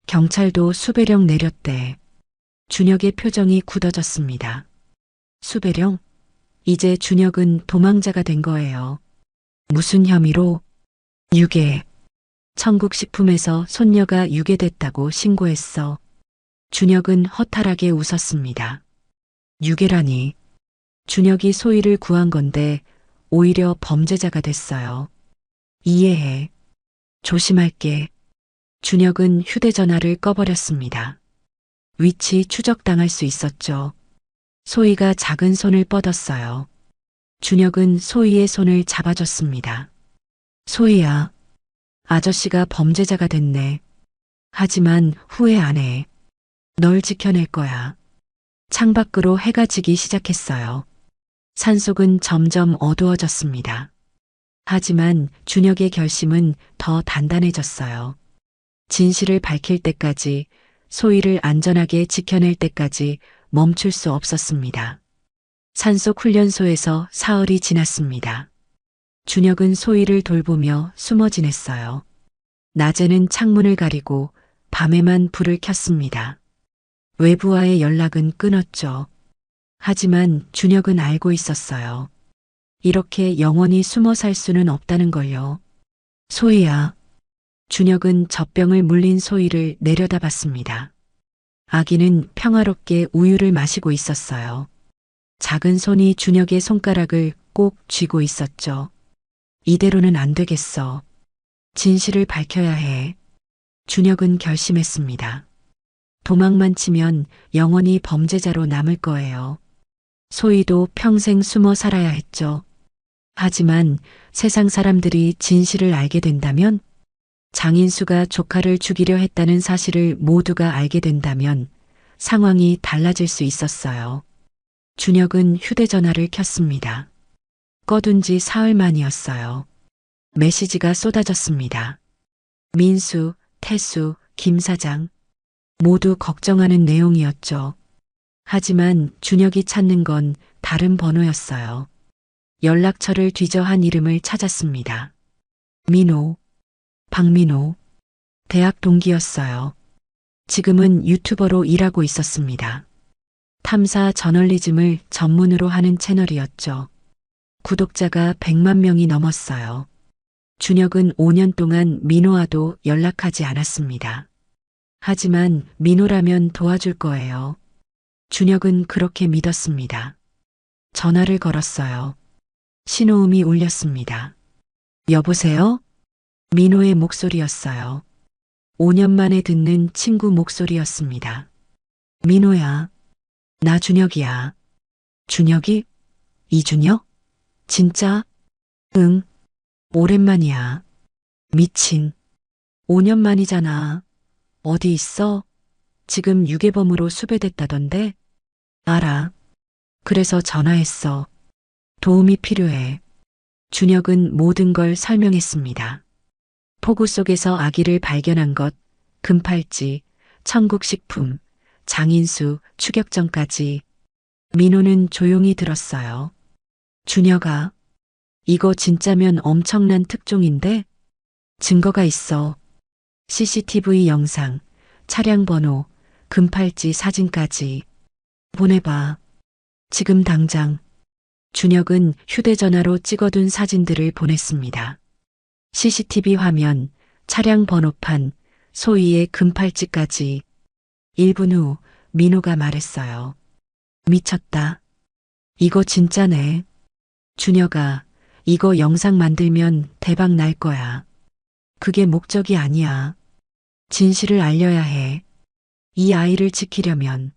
경찰도 수배령 내렸대. 준혁의 표정이 굳어졌습니다. 수배령? 이제 준혁은 도망자가 된 거예요. 무슨 혐의로? 유괴. 청국식품에서 손녀가 유괴됐다고 신고했어. 준혁은 허탈하게 웃었습니다. 유괴라니. 준혁이 소희를 구한 건데 오히려 범죄자가 됐어요. 이해해. 조심할게. 준혁은 휴대전화를 꺼버렸습니다. 위치 추적당할 수 있었죠. 소희가 작은 손을 뻗었어요. 준혁은 소희의 손을 잡아줬습니다. 소희야, 아저씨가 범죄자가 됐네. 하지만 후회 안 해. 널 지켜낼 거야. 창밖으로 해가 지기 시작했어요. 산속은 점점 어두워졌습니다. 하지만 준혁의 결심은 더 단단해졌어요. 진실을 밝힐 때까지, 소희를 안전하게 지켜낼 때까지 멈출 수 없었습니다. 산속 훈련소에서 사흘이 지났습니다. 준혁은 소희를 돌보며 숨어 지냈어요. 낮에는 창문을 가리고 밤에만 불을 켰습니다. 외부와의 연락은 끊었죠. 하지만 준혁은 알고 있었어요. 이렇게 영원히 숨어 살 수는 없다는 걸요. 소희야. 준혁은 젖병을 물린 소희를 내려다봤습니다. 아기는 평화롭게 우유를 마시고 있었어요. 작은 손이 준혁의 손가락을 꼭 쥐고 있었죠. 이대로는 안 되겠어. 진실을 밝혀야 해. 준혁은 결심했습니다. 도망만 치면 영원히 범죄자로 남을 거예요. 소희도 평생 숨어 살아야 했죠. 하지만 세상 사람들이 진실을 알게 된다면, 장인수가 조카를 죽이려 했다는 사실을 모두가 알게 된다면 상황이 달라질 수 있었어요. 준혁은 휴대전화를 켰습니다. 꺼둔 지 사흘 만이었어요. 메시지가 쏟아졌습니다. 민수, 태수, 김 사장. 모두 걱정하는 내용이었죠. 하지만 준혁이 찾는 건 다른 번호였어요. 연락처를 뒤져 한 이름을 찾았습니다. 민호, 박민호. 대학 동기였어요. 지금은 유튜버로 일하고 있었습니다. 탐사 저널리즘을 전문으로 하는 채널이었죠. 구독자가 100만 명이 넘었어요. 준혁은 5년 동안 민호와도 연락하지 않았습니다. 하지만 민호라면 도와줄 거예요. 준혁은 그렇게 믿었습니다. 전화를 걸었어요. 신호음이 울렸습니다. 여보세요? 민호의 목소리였어요. 5년 만에 듣는 친구 목소리였습니다. 민호야. 나 준혁이야. 준혁이? 이준혁? 진짜? 응. 오랜만이야. 미친. 5년 만이잖아. 어디 있어? 지금 유괴범으로 수배됐다던데? 알아. 그래서 전화했어. 도움이 필요해. 준혁은 모든 걸 설명했습니다. 폭우 속에서 아기를 발견한 것, 금팔찌, 청국식품, 장인수, 추격전까지. 민호는 조용히 들었어요. 준혁아, 이거 진짜면 엄청난 특종인데? 증거가 있어. CCTV 영상, 차량 번호, 금팔찌 사진까지. 보내봐. 지금 당장. 준혁은 휴대전화로 찍어둔 사진들을 보냈습니다. CCTV 화면, 차량 번호판, 소희의 금팔찌까지. 1분 후 민호가 말했어요. 미쳤다. 이거 진짜네. 준혁아, 이거 영상 만들면 대박 날 거야. 그게 목적이 아니야. 진실을 알려야 해. 이 아이를 지키려면.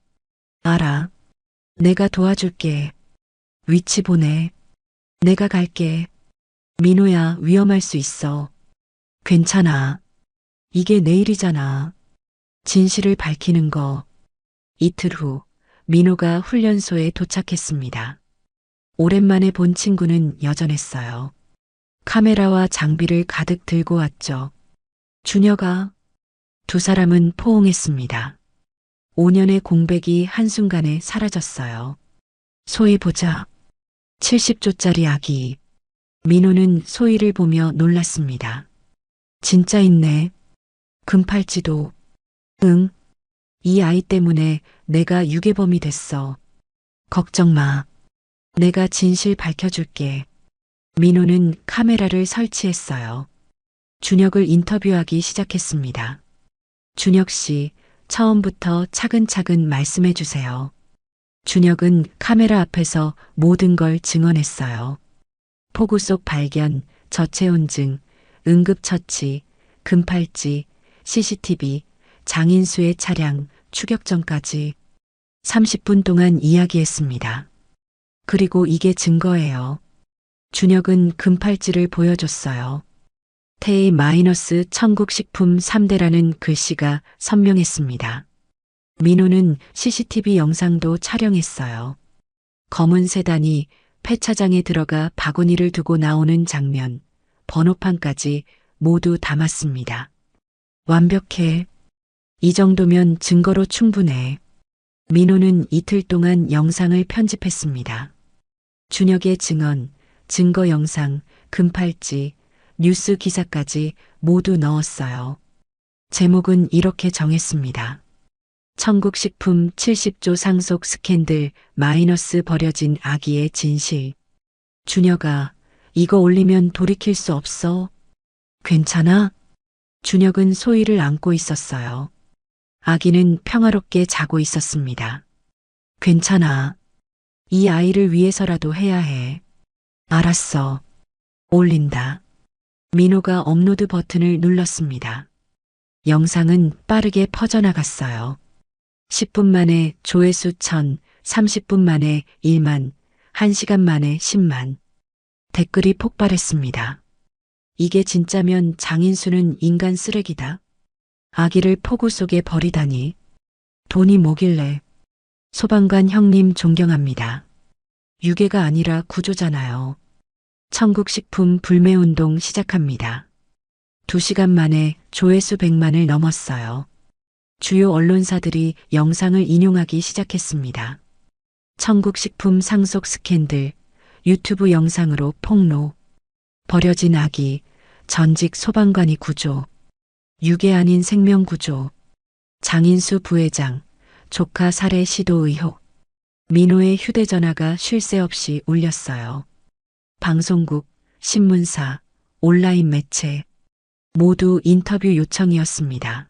알아. 내가 도와줄게. 위치 보내. 내가 갈게. 민호야, 위험할 수 있어. 괜찮아. 이게 내일이잖아. 진실을 밝히는 거. 이틀 후, 민호가 훈련소에 도착했습니다. 오랜만에 본 친구는 여전했어요. 카메라와 장비를 가득 들고 왔죠. 준혁아. 두 사람은 포옹했습니다. 5년의 공백이 한순간에 사라졌어요. 소희 보자. 70조짜리 아기. 민호는 소희를 보며 놀랐습니다. 진짜 있네. 금팔찌도. 응. 이 아이 때문에 내가 유괴범이 됐어. 걱정 마. 내가 진실 밝혀줄게. 민호는 카메라를 설치했어요. 준혁을 인터뷰하기 시작했습니다. 준혁 씨, 처음부터 차근차근 말씀해 주세요. 준혁은 카메라 앞에서 모든 걸 증언했어요. 폭우 속 발견, 저체온증, 응급처치, 금팔찌, CCTV, 장인수의 차량, 추격전까지 30분 동안 이야기했습니다. 그리고 이게 증거예요. 준혁은 금팔찌를 보여줬어요. 태의 마이너스 천국식품 3대라는 글씨가 선명했습니다. 민호는 CCTV 영상도 촬영했어요. 검은 세단이 폐차장에 들어가 바구니를 두고 나오는 장면, 번호판까지 모두 담았습니다. 완벽해. 이 정도면 증거로 충분해. 민호는 이틀 동안 영상을 편집했습니다. 준혁의 증언, 증거 영상, 금팔찌, 뉴스 기사까지 모두 넣었어요. 제목은 이렇게 정했습니다. 천국식품 70조 상속 스캔들 마이너스 버려진 아기의 진실. 준혁아, 이거 올리면 돌이킬 수 없어. 괜찮아? 준혁은 소희를 안고 있었어요. 아기는 평화롭게 자고 있었습니다. 괜찮아. 이 아이를 위해서라도 해야 해. 알았어. 올린다. 민호가 업로드 버튼을 눌렀습니다. 영상은 빠르게 퍼져나갔어요. 10분 만에 조회수 1000, 30분 만에 1만, 1시간 만에 10만. 댓글이 폭발했습니다. 이게 진짜면 장인수는 인간 쓰레기다. 아기를 폭우 속에 버리다니. 돈이 뭐길래. 소방관 형님 존경합니다. 유괴가 아니라 구조잖아요. 천국식품 불매운동 시작합니다. 2시간 만에 조회수 100만을 넘었어요. 주요 언론사들이 영상을 인용하기 시작했습니다. 천국식품 상속 스캔들, 유튜브 영상으로 폭로, 버려진 아기, 전직 소방관이 구조, 유괴 아닌 생명 구조, 장인수 부회장, 조카 살해 시도 의혹, 민호의 휴대전화가 쉴 새 없이 울렸어요. 방송국, 신문사, 온라인 매체 모두 인터뷰 요청이었습니다.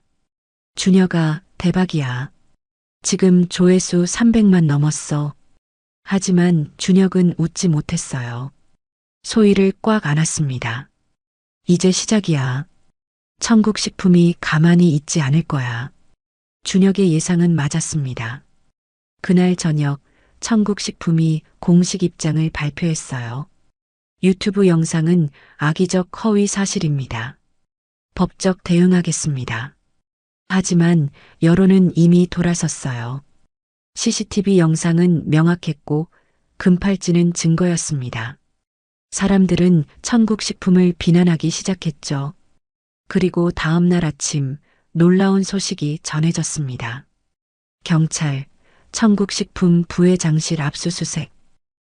준혁아, 대박이야. 지금 조회수 300만 넘었어. 하지만 준혁은 웃지 못했어요. 소희를 꽉 안았습니다. 이제 시작이야. 천국식품이 가만히 있지 않을 거야. 준혁의 예상은 맞았습니다. 그날 저녁 천국식품이 공식 입장을 발표했어요. 유튜브 영상은 악의적 허위 사실입니다. 법적 대응하겠습니다. 하지만 여론은 이미 돌아섰어요. CCTV 영상은 명확했고 금팔찌는 증거였습니다. 사람들은 천국식품을 비난하기 시작했죠. 그리고 다음 날 아침 놀라운 소식이 전해졌습니다. 경찰, 천국식품 부회장실 압수수색,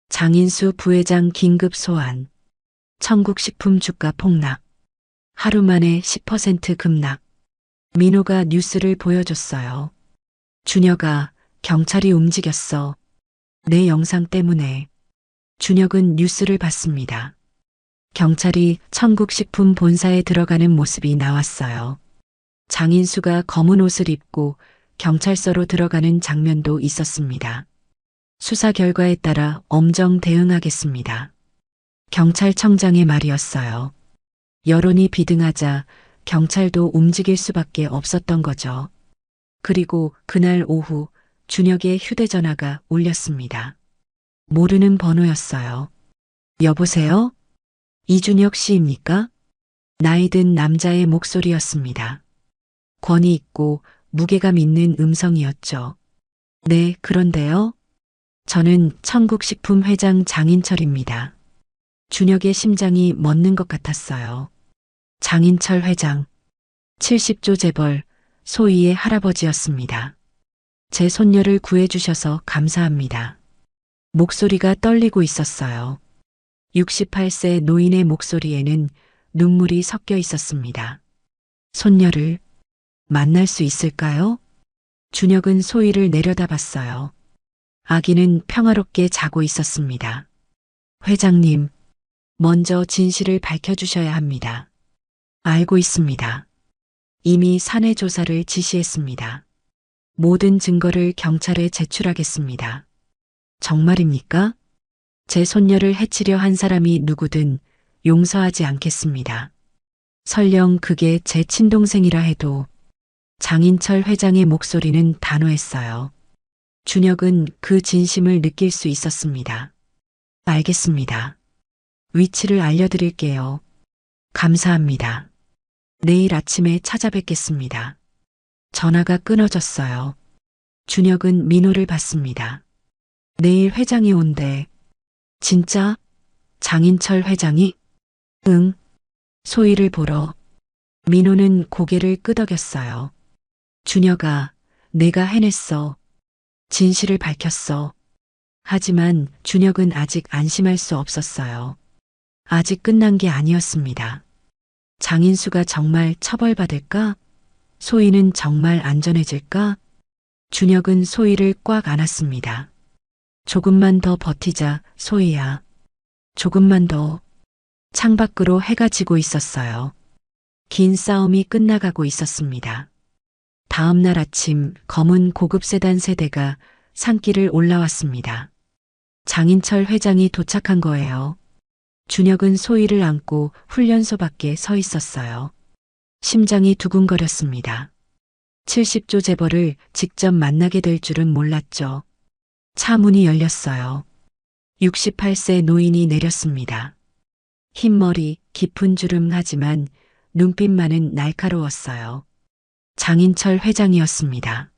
장인수 부회장 긴급 소환, 천국식품 주가 폭락, 하루 만에 10% 급락. 민호가 뉴스를 보여줬어요. 준혁아, 경찰이 움직였어. 내 영상 때문에. 준혁은 뉴스를 봤습니다. 경찰이 천국식품 본사에 들어가는 모습이 나왔어요. 장인수가 검은 옷을 입고 경찰서로 들어가는 장면도 있었습니다. 수사 결과에 따라 엄정 대응하겠습니다. 경찰청장의 말이었어요. 여론이 비등하자 경찰도 움직일 수밖에 없었던 거죠. 그리고 그날 오후 준혁의 휴대전화가 울렸습니다. 모르는 번호였어요. 여보세요? 이준혁 씨입니까? 나이든 남자의 목소리였습니다. 권위 있고 무게감 있는 음성이었죠. 네, 그런데요. 저는 천국식품 회장 장인철입니다. 준혁의 심장이 멎는 것 같았어요. 장인철 회장, 70조 재벌, 소희의 할아버지였습니다. 제 손녀를 구해주셔서 감사합니다. 목소리가 떨리고 있었어요. 68세 노인의 목소리에는 눈물이 섞여 있었습니다. 손녀를 만날 수 있을까요? 준혁은 소희를 내려다봤어요. 아기는 평화롭게 자고 있었습니다. 회장님, 먼저 진실을 밝혀주셔야 합니다. 알고 있습니다. 이미 사내 조사를 지시했습니다. 모든 증거를 경찰에 제출하겠습니다. 정말입니까? 제 손녀를 해치려 한 사람이 누구든 용서하지 않겠습니다. 설령 그게 제 친동생이라 해도. 장인철 회장의 목소리는 단호했어요. 준혁은 그 진심을 느낄 수 있었습니다. 알겠습니다. 위치를 알려드릴게요. 감사합니다. 내일 아침에 찾아뵙겠습니다. 전화가 끊어졌어요. 준혁은 민호를 받습니다. 내일 회장이 온대. 진짜? 장인철 회장이? 응. 소희를 보러. 민호는 고개를 끄덕였어요. 준혁아, 내가 해냈어. 진실을 밝혔어. 하지만 준혁은 아직 안심할 수 없었어요. 아직 끝난 게 아니었습니다. 장인수가 정말 처벌받을까? 소희는 정말 안전해질까? 준혁은 소희를 꽉 안았습니다. 조금만 더 버티자, 소희야. 조금만 더. 창밖으로 해가 지고 있었어요. 긴 싸움이 끝나가고 있었습니다. 다음 날 아침 검은 고급 세단 세대가 산길을 올라왔습니다. 장인철 회장이 도착한 거예요. 준혁은 소희를 안고 훈련소 밖에 서 있었어요. 심장이 두근거렸습니다. 70조 재벌을 직접 만나게 될 줄은 몰랐죠. 차 문이 열렸어요. 68세 노인이 내렸습니다. 흰 머리, 깊은 주름 하지만 눈빛만은 날카로웠어요. 장인철 회장이었습니다.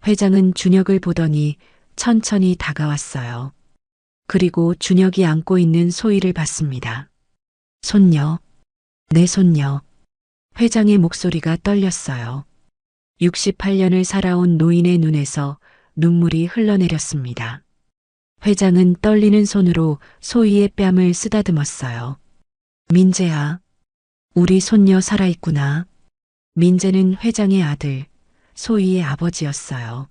회장은 준혁을 보더니 천천히 다가왔어요. 그리고 준혁이 안고 있는 소희를 봤습니다. 손녀, 내 손녀. 회장의 목소리가 떨렸어요. 68년을 살아온 노인의 눈에서 눈물이 흘러내렸습니다. 회장은 떨리는 손으로 소희의 뺨을 쓰다듬었어요. 민재야, 우리 손녀 살아있구나. 민재는 회장의 아들, 소희의 아버지였어요.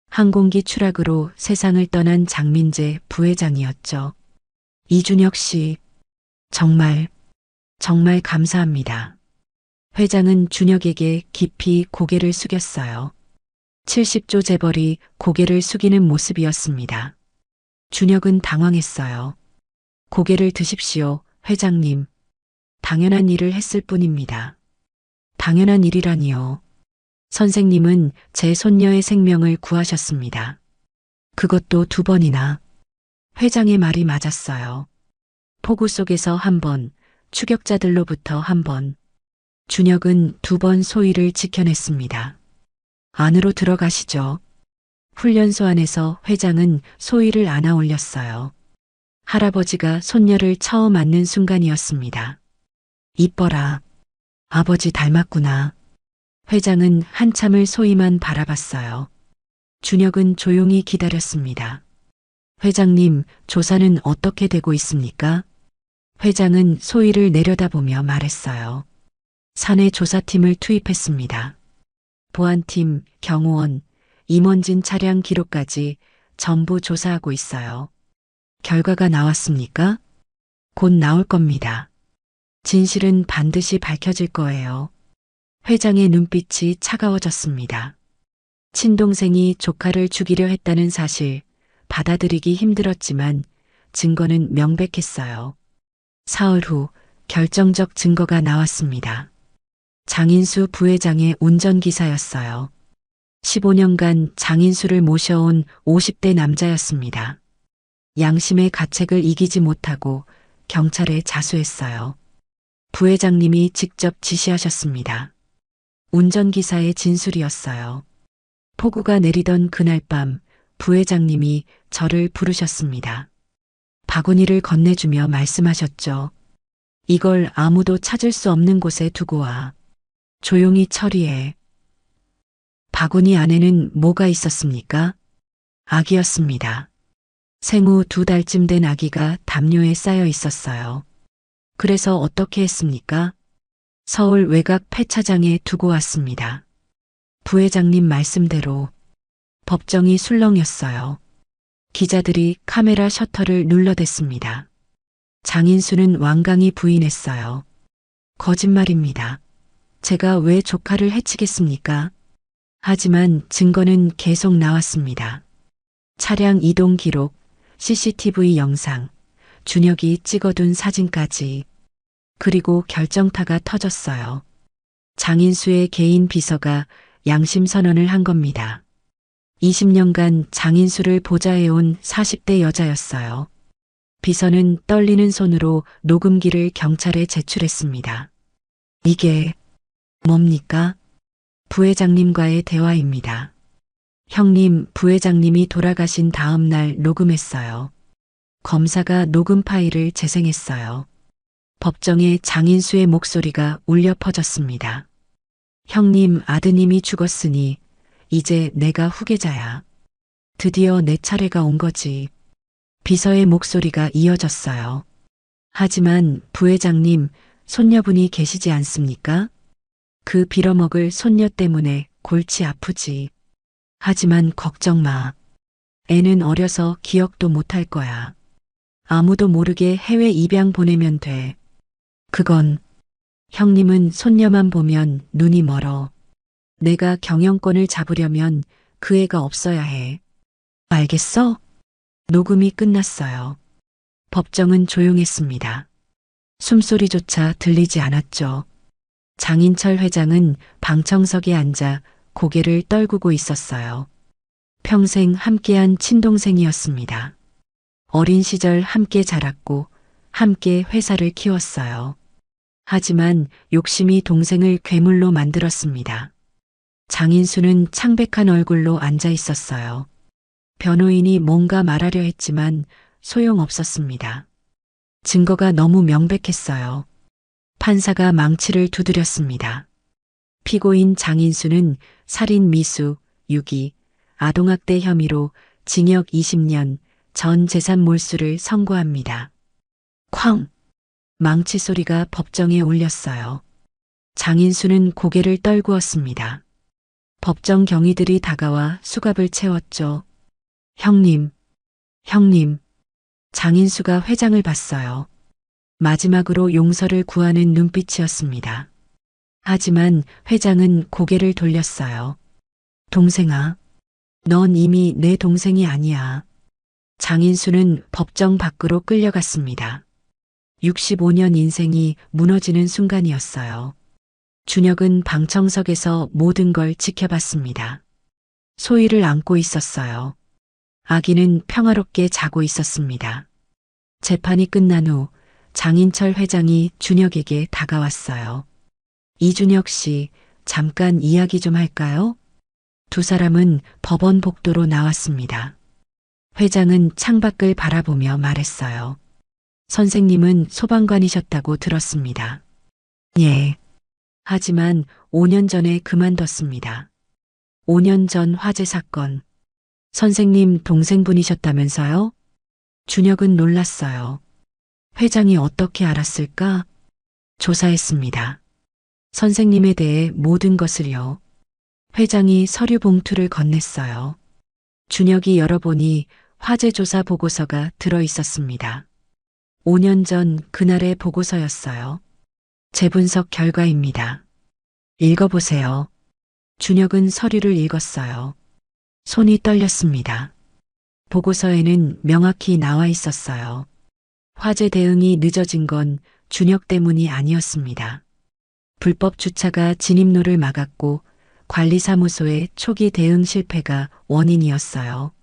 항공기 추락으로 세상을 떠난 장민재 부회장이었죠. 이준혁 씨, 정말 감사합니다. 회장은 준혁에게 깊이 고개를 숙였어요. 70조 재벌이 고개를 숙이는 모습이었습니다. 준혁은 당황했어요. 고개를 드십시오, 회장님. 당연한 일을 했을 뿐입니다. 당연한 일이라니요. 선생님은 제 손녀의 생명을 구하셨습니다. 그것도 2번이나. 회장의 말이 맞았어요. 폭우 속에서 1번, 추격자들로부터 1번. 준혁은 2번 소희를 지켜냈습니다. 안으로 들어가시죠. 훈련소 안에서 회장은 소희를 안아 올렸어요. 할아버지가 손녀를 처음 안는 순간이었습니다. 이뻐라. 아버지 닮았구나. 회장은 한참을 소희만 바라봤어요. 준혁은 조용히 기다렸습니다. 회장님, 조사는 어떻게 되고 있습니까? 회장은 소희를 내려다보며 말했어요. 사내 조사팀을 투입했습니다. 보안팀, 경호원, 임원진 차량 기록까지 전부 조사하고 있어요. 결과가 나왔습니까? 곧 나올 겁니다. 진실은 반드시 밝혀질 거예요. 회장의 눈빛이 차가워졌습니다. 친동생이 조카를 죽이려 했다는 사실 받아들이기 힘들었지만 증거는 명백했어요. 사흘 후 결정적 증거가 나왔습니다. 장인수 부회장의 운전기사였어요. 15년간 장인수를 모셔온 50대 남자였습니다. 양심의 가책을 이기지 못하고 경찰에 자수했어요. 부회장님이 직접 지시하셨습니다. 운전기사의 진술이었어요. 폭우가 내리던 그날 밤 부회장님이 저를 부르셨습니다. 바구니를 건네주며 말씀하셨죠. 이걸 아무도 찾을 수 없는 곳에 두고 와. 조용히 처리해. 바구니 안에는 뭐가 있었습니까? 아기였습니다. 생후 2달쯤 된 아기가 담요에 쌓여 있었어요. 그래서 어떻게 했습니까? 서울 외곽 폐차장에 두고 왔습니다. 부회장님 말씀대로 법정이 술렁였어요. 기자들이 카메라 셔터를 눌러댔습니다. 장인수는 완강히 부인했어요. 거짓말입니다. 제가 왜 조카를 해치겠습니까? 하지만 증거는 계속 나왔습니다. 차량 이동 기록, CCTV 영상, 준혁이 찍어둔 사진까지. 그리고 결정타가 터졌어요. 장인수의 개인 비서가 양심 선언을 한 겁니다. 20년간 장인수를 보좌해온 40대 여자였어요. 비서는 떨리는 손으로 녹음기를 경찰에 제출했습니다. 이게 뭡니까? 부회장님과의 대화입니다. 형님, 부회장님이 돌아가신 다음 날 녹음했어요. 검사가 녹음 파일을 재생했어요. 법정에 장인수의 목소리가 울려 퍼졌습니다. 형님, 아드님이 죽었으니 이제 내가 후계자야. 드디어 내 차례가 온 거지. 비서의 목소리가 이어졌어요. 하지만 부회장님, 손녀분이 계시지 않습니까? 그 빌어먹을 손녀 때문에 골치 아프지. 하지만 걱정 마. 애는 어려서 기억도 못할 거야. 아무도 모르게 해외 입양 보내면 돼. 그건 형님은 손녀만 보면 눈이 멀어. 내가 경영권을 잡으려면 그 애가 없어야 해. 알겠어? 녹음이 끝났어요. 법정은 조용했습니다. 숨소리조차 들리지 않았죠. 장인철 회장은 방청석에 앉아 고개를 떨구고 있었어요. 평생 함께한 친동생이었습니다. 어린 시절 함께 자랐고 함께 회사를 키웠어요. 하지만 욕심이 동생을 괴물로 만들었습니다. 장인수는 창백한 얼굴로 앉아 있었어요. 변호인이 뭔가 말하려 했지만 소용없었습니다. 증거가 너무 명백했어요. 판사가 망치를 두드렸습니다. 피고인 장인수는 살인 미수, 유기, 아동학대 혐의로 징역 20년, 전 재산 몰수를 선고합니다. 쾅! 망치 소리가 법정에 울렸어요. 장인수는 고개를 떨구었습니다. 법정 경위들이 다가와 수갑을 채웠죠. 형님, 형님. 장인수가 회장을 봤어요. 마지막으로 용서를 구하는 눈빛이었습니다. 하지만 회장은 고개를 돌렸어요. 동생아, 넌 이미 내 동생이 아니야. 장인수는 법정 밖으로 끌려갔습니다. 65년 인생이 무너지는 순간이었어요. 준혁은 방청석에서 모든 걸 지켜봤습니다. 소희를 안고 있었어요. 아기는 평화롭게 자고 있었습니다. 재판이 끝난 후 장인철 회장이 준혁에게 다가왔어요. 이준혁 씨, 잠깐 이야기 좀 할까요? 두 사람은 법원 복도로 나왔습니다. 회장은 창밖을 바라보며 말했어요. 선생님은 소방관이셨다고 들었습니다. 예. 하지만 5년 전에 그만뒀습니다. 5년 전 화재 사건. 선생님 동생분이셨다면서요? 준혁은 놀랐어요. 회장이 어떻게 알았을까? 조사했습니다. 선생님에 대해 모든 것을요. 회장이 서류 봉투를 건넸어요. 준혁이 열어보니 화재 조사 보고서가 들어 있었습니다. 5년 전 그날의 보고서였어요. 재분석 결과입니다. 읽어보세요. 준혁은 서류를 읽었어요. 손이 떨렸습니다. 보고서에는 명확히 나와 있었어요. 화재 대응이 늦어진 건 준혁 때문이 아니었습니다. 불법 주차가 진입로를 막았고 관리사무소의 초기 대응 실패가 원인이었어요.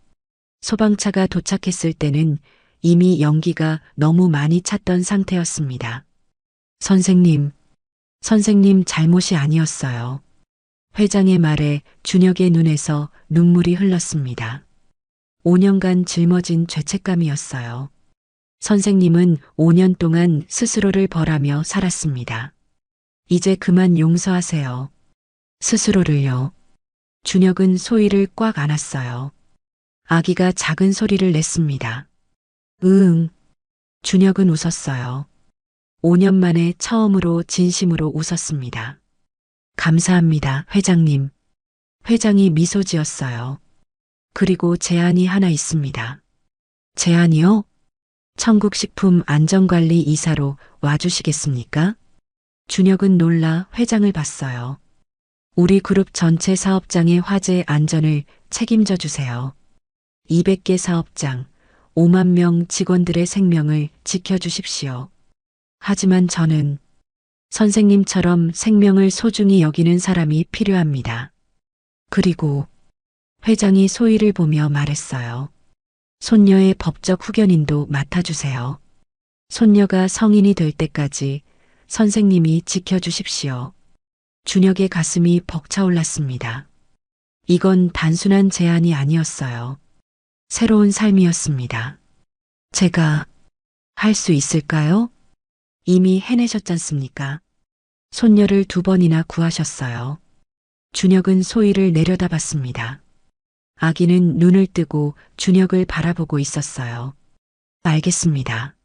소방차가 도착했을 때는 이미 연기가 너무 많이 찼던 상태였습니다. 선생님 잘못이 아니었어요. 회장의 말에 준혁의 눈에서 눈물이 흘렀습니다. 5년간 짊어진 죄책감이었어요. 선생님은 5년 동안 스스로를 벌하며 살았습니다. 이제 그만 용서하세요. 스스로를요. 준혁은 소희를 꽉 안았어요. 아기가 작은 소리를 냈습니다. 으응. 준혁은 웃었어요. 5년 만에 처음으로 진심으로 웃었습니다. 감사합니다, 회장님. 회장이 미소 지었어요. 그리고 제안이 하나 있습니다. 제안이요? 천국식품안전관리 이사로 와주시겠습니까? 준혁은 놀라 회장을 봤어요. 우리 그룹 전체 사업장의 화재 안전을 책임져 주세요. 200개 사업장, 5만 명 직원들의 생명을 지켜주십시오. 하지만 저는 선생님처럼 생명을 소중히 여기는 사람이 필요합니다. 그리고 회장이 소희를 보며 말했어요. 손녀의 법적 후견인도 맡아주세요. 손녀가 성인이 될 때까지 선생님이 지켜주십시오. 준혁의 가슴이 벅차올랐습니다. 이건 단순한 제안이 아니었어요. 새로운 삶이었습니다. 제가 할 수 있을까요? 이미 해내셨잖습니까? 손녀를 2번이나 구하셨어요. 준혁은 소희를 내려다봤습니다. 아기는 눈을 뜨고 준혁을 바라보고 있었어요. 알겠습니다.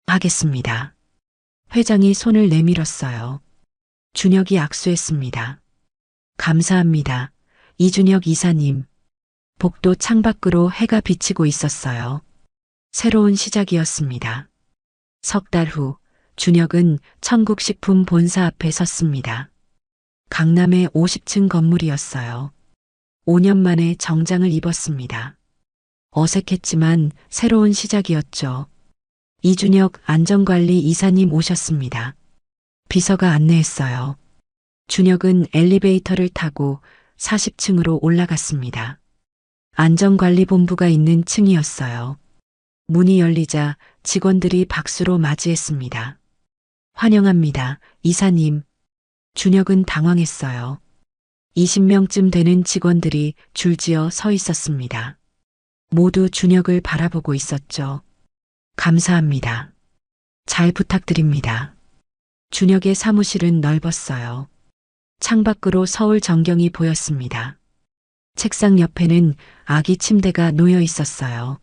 하겠습니다. 회장이 손을 내밀었어요. 준혁이 악수했습니다. 감사합니다. 이준혁 이사님. 복도 창밖으로 해가 비치고 있었어요. 새로운 시작이었습니다. 석 달 후 준혁은 천국식품 본사 앞에 섰습니다. 강남의 50층 건물이었어요. 5년 만에 정장을 입었습니다. 어색했지만 새로운 시작이었죠. 이준혁 안전관리 이사님 오셨습니다. 비서가 안내했어요. 준혁은 엘리베이터를 타고 40층으로 올라갔습니다. 안전관리본부가 있는 층이었어요. 문이 열리자 직원들이 박수로 맞이했습니다. 환영합니다, 이사님. 준혁은 당황했어요. 20명쯤 되는 직원들이 줄지어 서 있었습니다. 모두 준혁을 바라보고 있었죠. 감사합니다. 잘 부탁드립니다. 준혁의 사무실은 넓었어요. 창밖으로 서울 전경이 보였습니다. 책상 옆에는 아기 침대가 놓여 있었어요.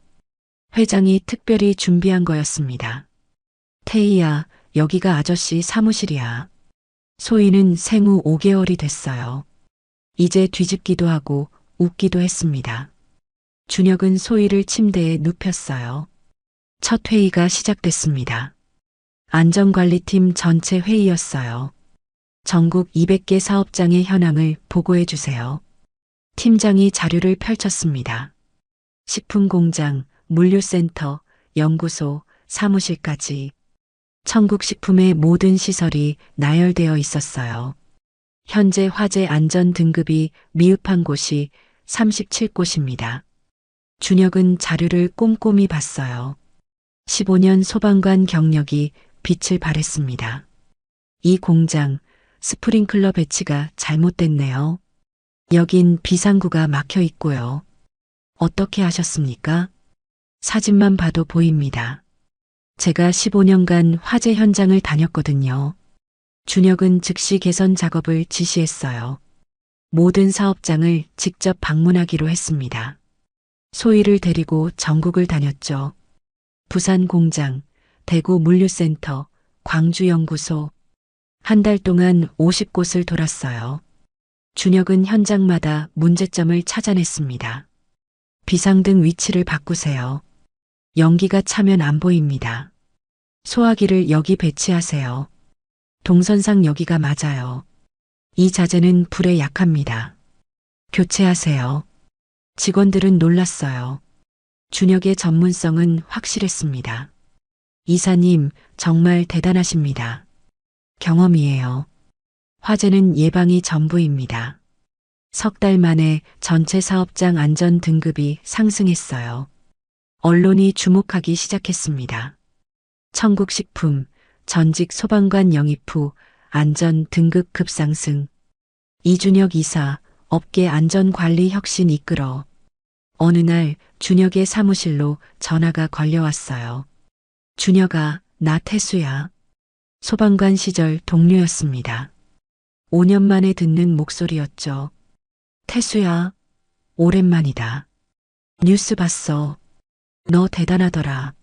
회장이 특별히 준비한 거였습니다. 태희야, 여기가 아저씨 사무실이야. 소희는 생후 5개월이 됐어요. 이제 뒤집기도 하고 웃기도 했습니다. 준혁은 소희를 침대에 눕혔어요. 첫 회의가 시작됐습니다. 안전관리팀 전체 회의였어요. 전국 200개 사업장의 현황을 보고해 주세요. 팀장이 자료를 펼쳤습니다. 식품공장, 물류센터, 연구소, 사무실까지 천국식품의 모든 시설이 나열되어 있었어요. 현재 화재 안전 등급이 미흡한 곳이 37곳입니다. 준혁은 자료를 꼼꼼히 봤어요. 15년 소방관 경력이 빛을 발했습니다. 이 공장 스프링클러 배치가 잘못됐네요. 여긴 비상구가 막혀 있고요. 어떻게 하셨습니까? 사진만 봐도 보입니다. 제가 15년간 화재 현장을 다녔거든요. 준혁은 즉시 개선 작업을 지시했어요. 모든 사업장을 직접 방문하기로 했습니다. 소희를 데리고 전국을 다녔죠. 부산 공장, 대구 물류센터, 광주 연구소. 한 달 동안 50곳을 돌았어요. 준혁은 현장마다 문제점을 찾아냈습니다. 비상등 위치를 바꾸세요. 연기가 차면 안 보입니다. 소화기를 여기 배치하세요. 동선상 여기가 맞아요. 이 자재는 불에 약합니다. 교체하세요. 직원들은 놀랐어요. 준혁의 전문성은 확실했습니다. 이사님, 정말 대단하십니다. 경험이에요. 화재는 예방이 전부입니다. 석 달 만에 전체 사업장 안전 등급이 상승했어요. 언론이 주목하기 시작했습니다. 청국식품, 전직 소방관 영입 후 안전 등급 급상승. 이준혁 이사, 업계 안전관리 혁신 이끌어. 어느 날 준혁의 사무실로 전화가 걸려왔어요. 준혁아, 나 태수야. 소방관 시절 동료였습니다. 5년 만에 듣는 목소리였죠. 태수야, 오랜만이다. 뉴스 봤어. 너 대단하더라.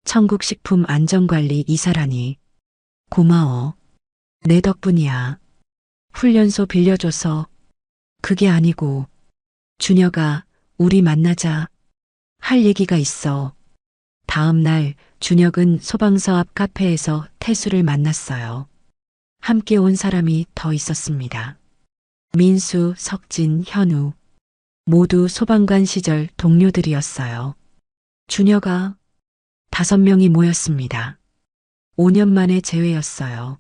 청국식품 안전관리 이사라니. 고마워. 내 덕분이야. 훈련소 빌려줘서. 그게 아니고. 준혁아, 우리 만나자. 할 얘기가 있어. 다음 날 준혁은 소방서 앞 카페에서 태수를 만났어요. 함께 온 사람이 더 있었습니다. 민수, 석진, 현우. 모두 소방관 시절 동료들이었어요. 준혁아, 5명이 모였습니다. 5년 만에 재회였어요.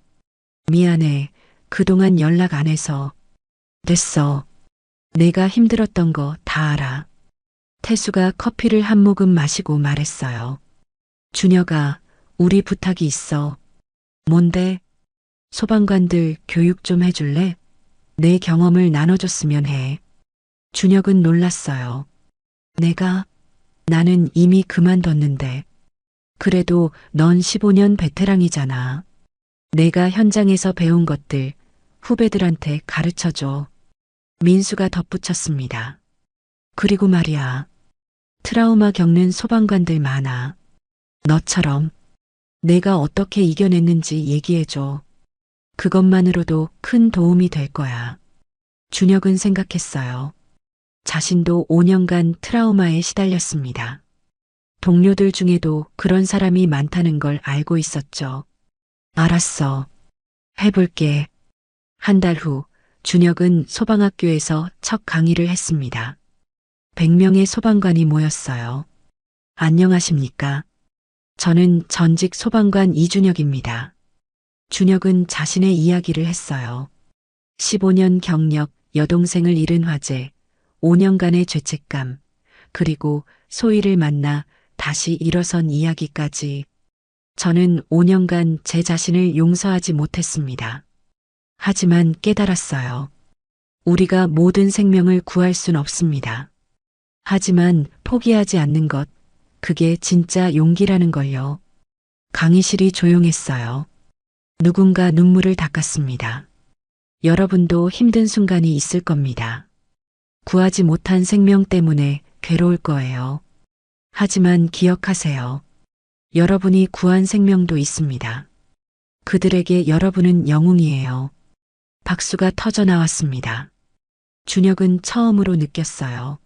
미안해. 그동안 연락 안 해서. 됐어. 내가 힘들었던 거 다 알아. 태수가 커피를 한 모금 마시고 말했어요. 준혁아, 우리 부탁이 있어. 뭔데? 소방관들 교육 좀 해줄래? 내 경험을 나눠줬으면 해. 준혁은 놀랐어요. 나는 이미 그만뒀는데. 그래도 넌 15년 베테랑이잖아. 내가 현장에서 배운 것들 후배들한테 가르쳐줘. 민수가 덧붙였습니다. 그리고 말이야. 트라우마 겪는 소방관들 많아. 너처럼. 내가 어떻게 이겨냈는지 얘기해줘. 그것만으로도 큰 도움이 될 거야. 준혁은 생각했어요. 자신도 5년간 트라우마에 시달렸습니다. 동료들 중에도 그런 사람이 많다는 걸 알고 있었죠. 알았어. 해볼게. 한 달 후, 준혁은 소방학교에서 첫 강의를 했습니다. 100명의 소방관이 모였어요. 안녕하십니까? 저는 전직 소방관 이준혁입니다. 준혁은 자신의 이야기를 했어요. 15년 경력, 여동생을 잃은 화재, 5년간의 죄책감, 그리고 소희를 만나 다시 일어선 이야기까지. 저는 5년간 제 자신을 용서하지 못했습니다. 하지만 깨달았어요. 우리가 모든 생명을 구할 순 없습니다. 하지만 포기하지 않는 것, 그게 진짜 용기라는 걸요. 강의실이 조용했어요. 누군가 눈물을 닦았습니다. 여러분도 힘든 순간이 있을 겁니다. 구하지 못한 생명 때문에 괴로울 거예요. 하지만 기억하세요. 여러분이 구한 생명도 있습니다. 그들에게 여러분은 영웅이에요. 박수가 터져 나왔습니다. 준혁은 처음으로 느꼈어요.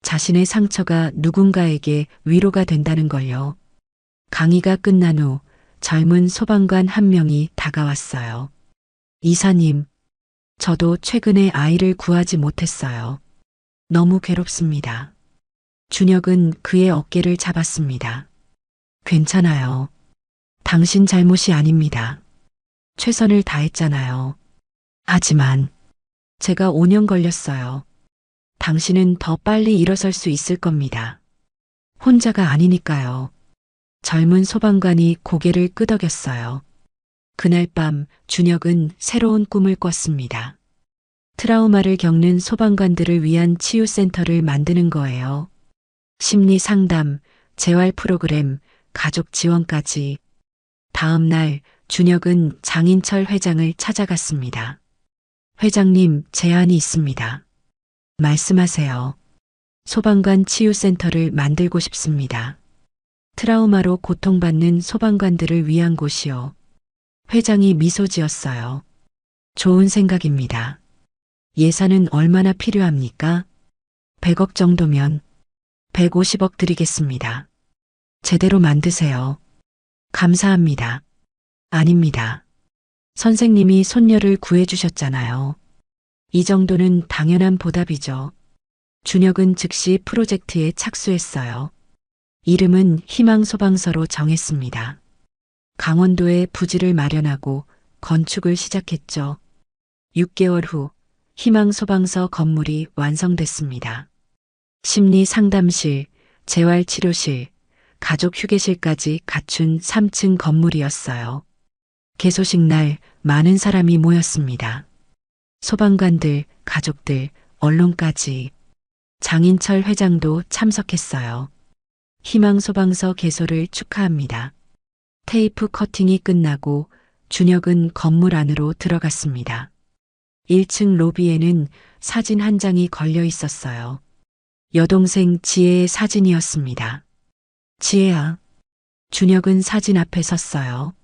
자신의 상처가 누군가에게 위로가 된다는 걸요. 강의가 끝난 후 젊은 소방관 한 명이 다가왔어요. 이사님, 저도 최근에 아이를 구하지 못했어요. 너무 괴롭습니다. 준혁은 그의 어깨를 잡았습니다. 괜찮아요. 당신 잘못이 아닙니다. 최선을 다했잖아요. 하지만 제가 5년 걸렸어요. 당신은 더 빨리 일어설 수 있을 겁니다. 혼자가 아니니까요. 젊은 소방관이 고개를 끄덕였어요. 그날 밤 준혁은 새로운 꿈을 꿨습니다. 트라우마를 겪는 소방관들을 위한 치유센터를 만드는 거예요. 심리 상담, 재활 프로그램, 가족 지원까지. 다음 날 준혁은 장인철 회장을 찾아갔습니다. 회장님, 제안이 있습니다. 말씀하세요. 소방관 치유센터를 만들고 싶습니다. 트라우마로 고통받는 소방관들을 위한 곳이요. 회장이 미소 지었어요. 좋은 생각입니다. 예산은 얼마나 필요합니까? 100억 정도면 150억 드리겠습니다. 제대로 만드세요. 감사합니다. 아닙니다. 선생님이 손녀를 구해주셨잖아요. 이 정도는 당연한 보답이죠. 준혁은 즉시 프로젝트에 착수했어요. 이름은 희망소방서로 정했습니다. 강원도에 부지를 마련하고 건축을 시작했죠. 6개월 후 희망소방서 건물이 완성됐습니다. 심리상담실, 재활치료실, 가족휴게실까지 갖춘 3층 건물이었어요. 개소식 날 많은 사람이 모였습니다. 소방관들, 가족들, 언론까지. 장인철 회장도 참석했어요. 희망소방서 개소를 축하합니다. 테이프 커팅이 끝나고 준혁은 건물 안으로 들어갔습니다. 1층 로비에는 사진 한 장이 걸려 있었어요. 여동생 지혜의 사진이었습니다. 지혜야. 준혁은 사진 앞에 섰어요.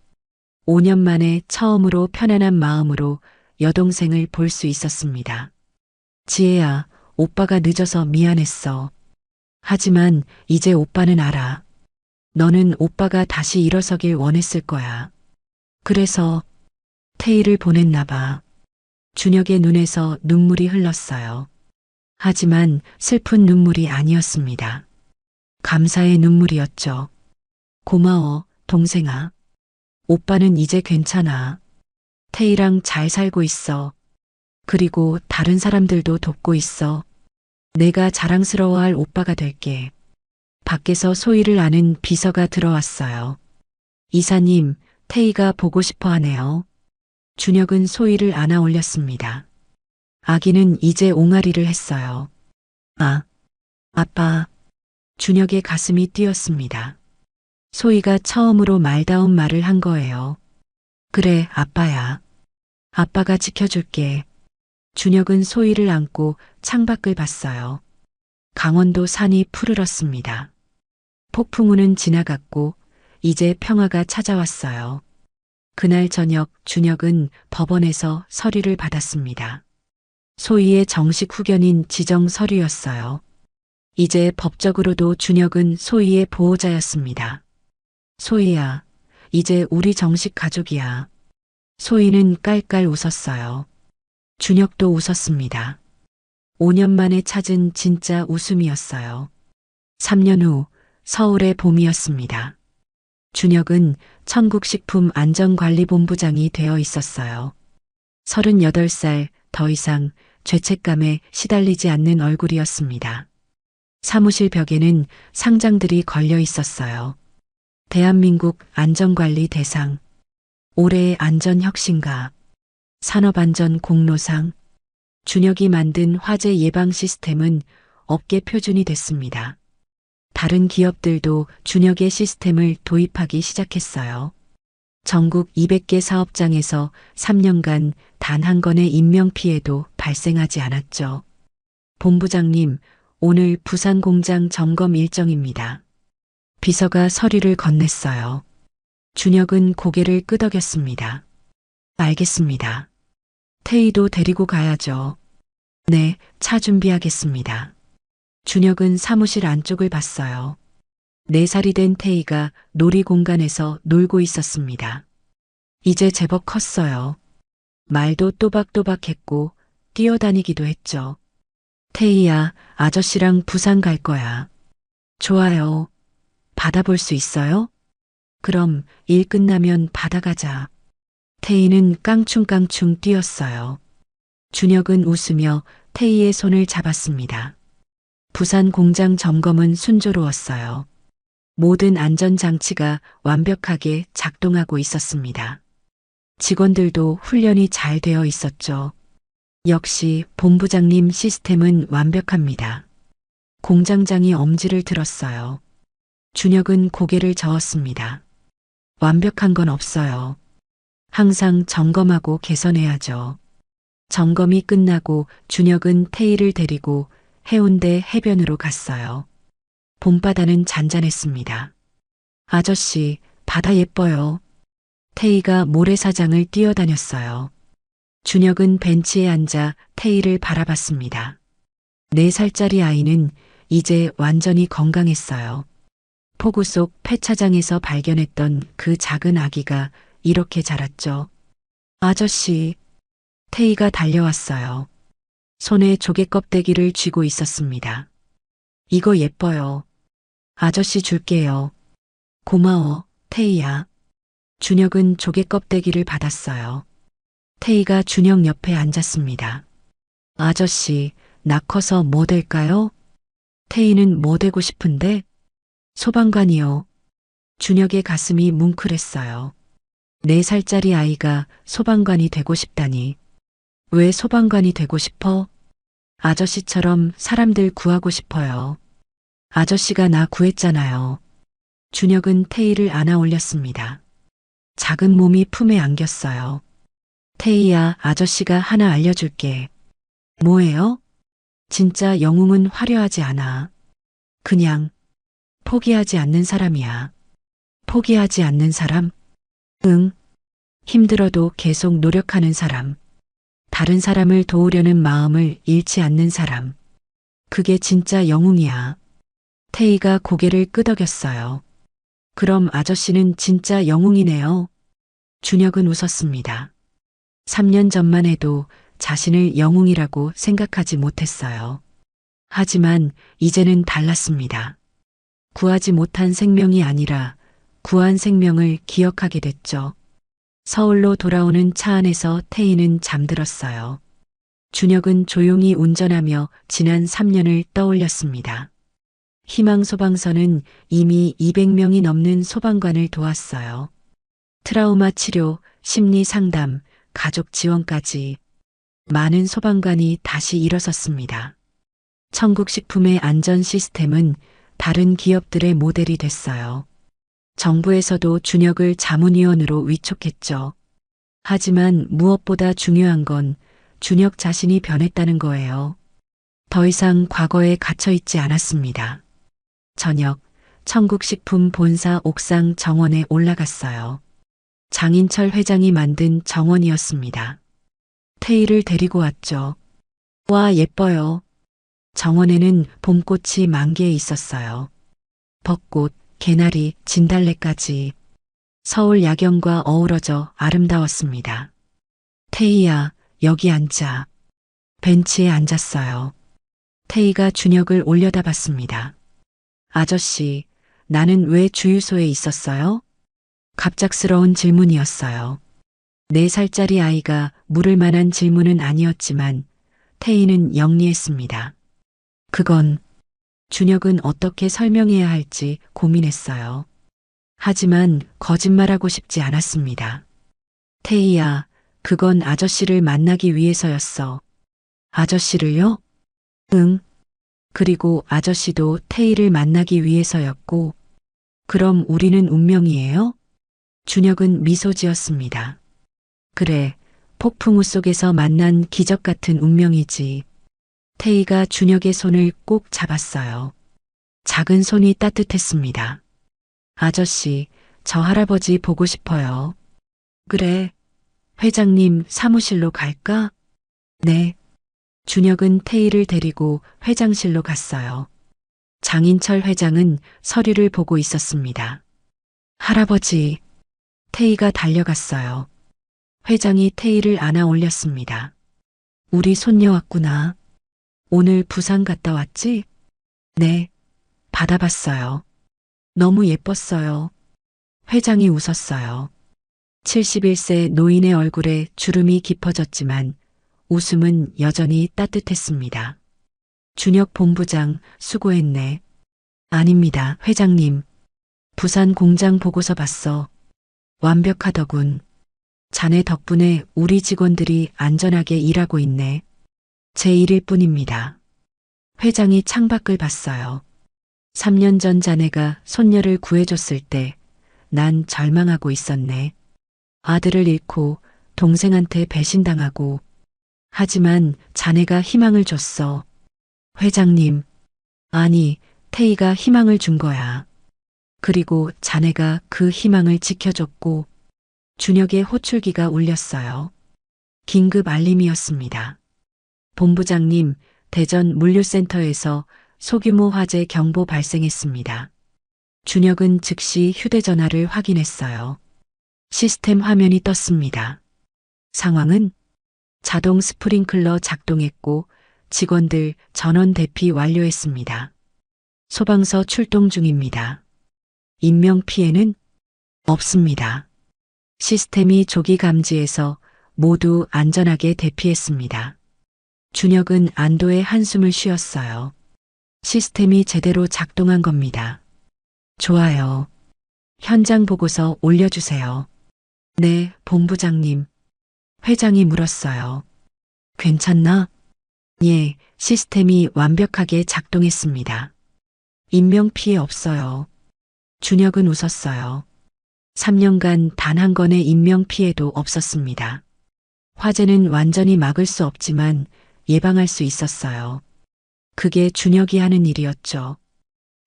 5년 만에 처음으로 편안한 마음으로 여동생을 볼 수 있었습니다. 지혜야, 오빠가 늦어서 미안했어. 하지만 이제 오빠는 알아. 너는 오빠가 다시 일어서길 원했을 거야. 그래서 태희를 보냈나 봐. 준혁의 눈에서 눈물이 흘렀어요. 하지만 슬픈 눈물이 아니었습니다. 감사의 눈물이었죠. 고마워, 동생아. 오빠는 이제 괜찮아. 태희랑 잘 살고 있어. 그리고 다른 사람들도 돕고 있어. 내가 자랑스러워할 오빠가 될게. 밖에서 소희를 아는 비서가 들어왔어요. 이사님, 태희가 보고 싶어 하네요. 준혁은 소희를 안아 올렸습니다. 아기는 이제 옹알이를 했어요. 아, 아빠. 준혁의 가슴이 뛰었습니다. 소희가 처음으로 말다운 말을 한 거예요. 그래, 아빠야. 아빠가 지켜줄게. 준혁은 소희를 안고 창밖을 봤어요. 강원도 산이 푸르렀습니다. 폭풍우는 지나갔고 이제 평화가 찾아왔어요. 그날 저녁 준혁은 법원에서 서류를 받았습니다. 소희의 정식 후견인 지정 서류였어요. 이제 법적으로도 준혁은 소희의 보호자였습니다. 소희야, 이제 우리 정식 가족이야. 소희는 깔깔 웃었어요. 준혁도 웃었습니다. 5년 만에 찾은 진짜 웃음이었어요. 3년 후 서울의 봄이었습니다. 준혁은 천국식품안전관리본부장이 되어 있었어요. 38살, 더 이상 죄책감에 시달리지 않는 얼굴이었습니다. 사무실 벽에는 상장들이 걸려 있었어요. 대한민국 안전관리 대상, 올해의 안전혁신가, 산업안전 공로상, 준혁이 만든 화재 예방 시스템은 업계 표준이 됐습니다. 다른 기업들도 준혁의 시스템을 도입하기 시작했어요. 전국 200개 사업장에서 3년간 단 한 건의 인명피해도 발생하지 않았죠. 본부장님, 오늘 부산 공장 점검 일정입니다. 비서가 서류를 건넸어요. 준혁은 고개를 끄덕였습니다. 알겠습니다. 태희도 데리고 가야죠. 네, 차 준비하겠습니다. 준혁은 사무실 안쪽을 봤어요. 4살이 된 태희가 놀이공간에서 놀고 있었습니다. 이제 제법 컸어요. 말도 또박또박했고 뛰어다니기도 했죠. 태희야, 아저씨랑 부산 갈 거야. 좋아요. 바다 볼 수 있어요? 그럼 일 끝나면 바다 가자. 태희는 깡충깡충 뛰었어요. 준혁은 웃으며 태희의 손을 잡았습니다. 부산 공장 점검은 순조로웠어요. 모든 안전장치가 완벽하게 작동하고 있었습니다. 직원들도 훈련이 잘 되어 있었죠. 역시 본부장님 시스템은 완벽합니다. 공장장이 엄지를 들었어요. 준혁은 고개를 저었습니다. 완벽한 건 없어요. 항상 점검하고 개선해야죠. 점검이 끝나고 준혁은 태희를 데리고 해운대 해변으로 갔어요. 봄바다는 잔잔했습니다. 아저씨, 바다 예뻐요. 태희가 모래사장을 뛰어다녔어요. 준혁은 벤치에 앉아 태희를 바라봤습니다. 4살짜리 아이는 이제 완전히 건강했어요. 폭우 속 폐차장에서 발견했던 그 작은 아기가 이렇게 자랐죠. 아저씨, 태희가 달려왔어요. 손에 조개 껍데기를 쥐고 있었습니다. 이거 예뻐요. 아저씨 줄게요. 고마워, 태희야. 준혁은 조개 껍데기를 받았어요. 태희가 준혁 옆에 앉았습니다. 아저씨, 나 커서 뭐 될까요? 태희는 뭐 되고 싶은데? 소방관이요. 준혁의 가슴이 뭉클했어요. 4살짜리 아이가 소방관이 되고 싶다니. 왜 소방관이 되고 싶어? 아저씨처럼 사람들 구하고 싶어요. 아저씨가 나 구했잖아요. 준혁은 태희를 안아 올렸습니다. 작은 몸이 품에 안겼어요. 태희야, 아저씨가 하나 알려줄게. 뭐예요? 진짜 영웅은 화려하지 않아. 그냥 포기하지 않는 사람이야. 포기하지 않는 사람? 응. 힘들어도 계속 노력하는 사람. 다른 사람을 도우려는 마음을 잃지 않는 사람. 그게 진짜 영웅이야. 태희가 고개를 끄덕였어요. 그럼 아저씨는 진짜 영웅이네요. 준혁은 웃었습니다. 3년 전만 해도 자신을 영웅이라고 생각하지 못했어요. 하지만 이제는 달랐습니다. 구하지 못한 생명이 아니라 구한 생명을 기억하게 됐죠. 서울로 돌아오는 차 안에서 태희는 잠들었어요. 준혁은 조용히 운전하며 지난 3년을 떠올렸습니다. 희망소방서는 이미 200명이 넘는 소방관을 도왔어요. 트라우마 치료, 심리 상담, 가족 지원까지 많은 소방관이 다시 일어섰습니다. 청국식품의 안전 시스템은 다른 기업들의 모델이 됐어요. 정부에서도 준혁을 자문위원으로 위촉했죠. 하지만 무엇보다 중요한 건 준혁 자신이 변했다는 거예요. 더 이상 과거에 갇혀있지 않았습니다. 저녁, 청국식품 본사 옥상 정원에 올라갔어요. 장인철 회장이 만든 정원이었습니다. 태희를 데리고 왔죠. 와, 예뻐요. 정원에는 봄꽃이 만개해 있었어요. 벚꽃, 개나리, 진달래까지 서울 야경과 어우러져 아름다웠습니다. 태희야, 여기 앉아. 벤치에 앉았어요. 태희가 준혁을 올려다봤습니다. 아저씨, 나는 왜 주유소에 있었어요? 갑작스러운 질문이었어요. 4살짜리 아이가 물을 만한 질문은 아니었지만 태희는 영리했습니다. 그건 준혁은 어떻게 설명해야 할지 고민했어요. 하지만 거짓말하고 싶지 않았습니다. 태희야, 그건 아저씨를 만나기 위해서였어. 아저씨를요? 응. 그리고 아저씨도 태희를 만나기 위해서였고, 그럼 우리는 운명이에요? 준혁은 미소 지었습니다. 그래, 폭풍우 속에서 만난 기적 같은 운명이지. 태희가 준혁의 손을 꼭 잡았어요. 작은 손이 따뜻했습니다. 아저씨, 저 할아버지 보고 싶어요. 그래. 회장님 사무실로 갈까? 네. 준혁은 태희를 데리고 회장실로 갔어요. 장인철 회장은 서류를 보고 있었습니다. 할아버지. 태희가 달려갔어요. 회장이 태희를 안아 올렸습니다. 우리 손녀 왔구나. 오늘 부산 갔다 왔지? 네. 받아봤어요. 너무 예뻤어요. 회장이 웃었어요. 71세 노인의 얼굴에 주름이 깊어졌지만 웃음은 여전히 따뜻했습니다. 준혁 본부장, 수고했네. 아닙니다, 회장님. 부산 공장 보고서 봤어. 완벽하더군. 자네 덕분에 우리 직원들이 안전하게 일하고 있네. 제 일일 뿐입니다. 회장이 창밖을 봤어요. 3년 전 자네가 손녀를 구해줬을 때 난 절망하고 있었네. 아들을 잃고 동생한테 배신당하고. 하지만 자네가 희망을 줬어. 회장님. 아니, 태희가 희망을 준 거야. 그리고 자네가 그 희망을 지켜줬고. 준혁의 호출기가 울렸어요. 긴급 알림이었습니다. 본부장님, 대전 물류센터에서 소규모 화재 경보 발생했습니다. 준혁은 즉시 휴대전화를 확인했어요. 시스템 화면이 떴습니다. 상황은 자동 스프링클러 작동했고 직원들 전원 대피 완료했습니다. 소방서 출동 중입니다. 인명 피해는 없습니다. 시스템이 조기 감지해서 모두 안전하게 대피했습니다. 준혁은 안도의 한숨을 쉬었어요. 시스템이 제대로 작동한 겁니다. 좋아요. 현장 보고서 올려주세요. 네, 본부장님. 회장이 물었어요. 괜찮나? 예, 시스템이 완벽하게 작동했습니다. 인명피해 없어요. 준혁은 웃었어요. 3년간 단 한 건의 인명피해도 없었습니다. 화재는 완전히 막을 수 없지만 예방할 수 있었어요. 그게 준혁이 하는 일이었죠.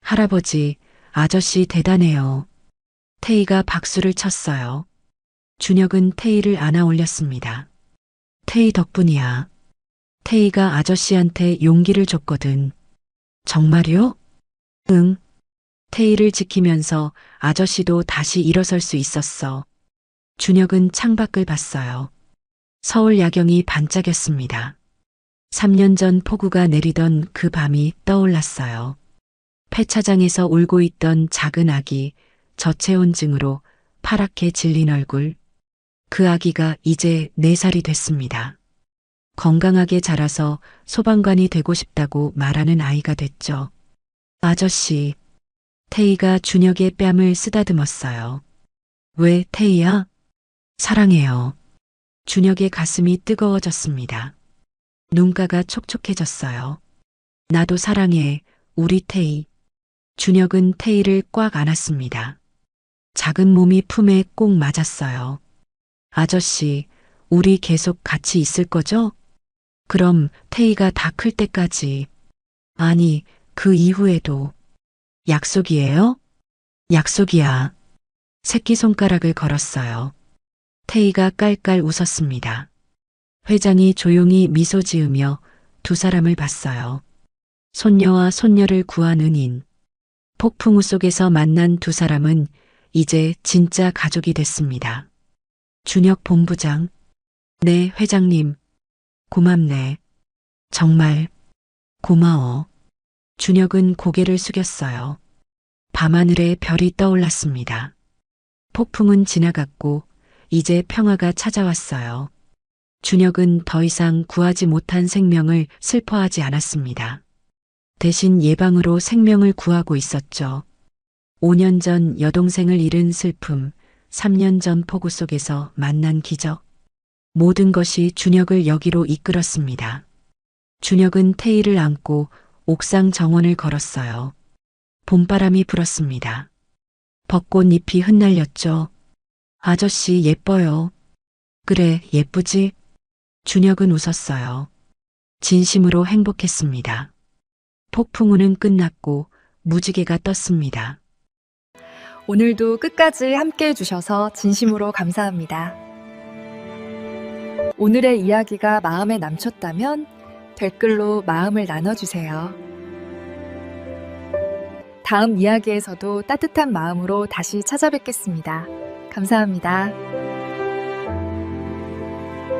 할아버지, 아저씨 대단해요. 태희가 박수를 쳤어요. 준혁은 태희를 안아 올렸습니다. 태희 덕분이야. 태희가 아저씨한테 용기를 줬거든. 정말요? 응. 태희를 지키면서 아저씨도 다시 일어설 수 있었어. 준혁은 창밖을 봤어요. 서울 야경이 반짝였습니다. 3년 전 폭우가 내리던 그 밤이 떠올랐어요. 폐차장에서 울고 있던 작은 아기, 저체온증으로 파랗게 질린 얼굴. 그 아기가 이제 4살이 됐습니다. 건강하게 자라서 소방관이 되고 싶다고 말하는 아이가 됐죠. 아저씨, 태희가 준혁의 뺨을 쓰다듬었어요. 왜 태희야? 사랑해요. 준혁의 가슴이 뜨거워졌습니다. 눈가가 촉촉해졌어요. 나도 사랑해, 우리 태희. 준혁은 태희를 꽉 안았습니다. 작은 몸이 품에 꼭 맞았어요. 아저씨, 우리 계속 같이 있을 거죠? 그럼 태희가 다 클 때까지. 아니, 그 이후에도. 약속이에요? 약속이야. 새끼손가락을 걸었어요. 태희가 깔깔 웃었습니다. 회장이 조용히 미소 지으며 두 사람을 봤어요. 손녀와 손녀를 구한 은인. 폭풍우 속에서 만난 두 사람은 이제 진짜 가족이 됐습니다. 준혁 본부장. 네, 회장님. 고맙네. 정말 고마워. 준혁은 고개를 숙였어요. 밤하늘에 별이 떠올랐습니다. 폭풍은 지나갔고 이제 평화가 찾아왔어요. 준혁은 더 이상 구하지 못한 생명을 슬퍼하지 않았습니다. 대신 예방으로 생명을 구하고 있었죠. 5년 전 여동생을 잃은 슬픔, 3년 전 폭우 속에서 만난 기적. 모든 것이 준혁을 여기로 이끌었습니다. 준혁은 태희를 안고 옥상 정원을 걸었어요. 봄바람이 불었습니다. 벚꽃잎이 흩날렸죠. 아저씨 예뻐요. 그래, 예쁘지? 준혁은 웃었어요. 진심으로 행복했습니다. 폭풍우는 끝났고 무지개가 떴습니다. 오늘도 끝까지 함께 해주셔서 진심으로 감사합니다. 오늘의 이야기가 마음에 남셨다면 댓글로 마음을 나눠주세요. 다음 이야기에서도 따뜻한 마음으로 다시 찾아뵙겠습니다. 감사합니다.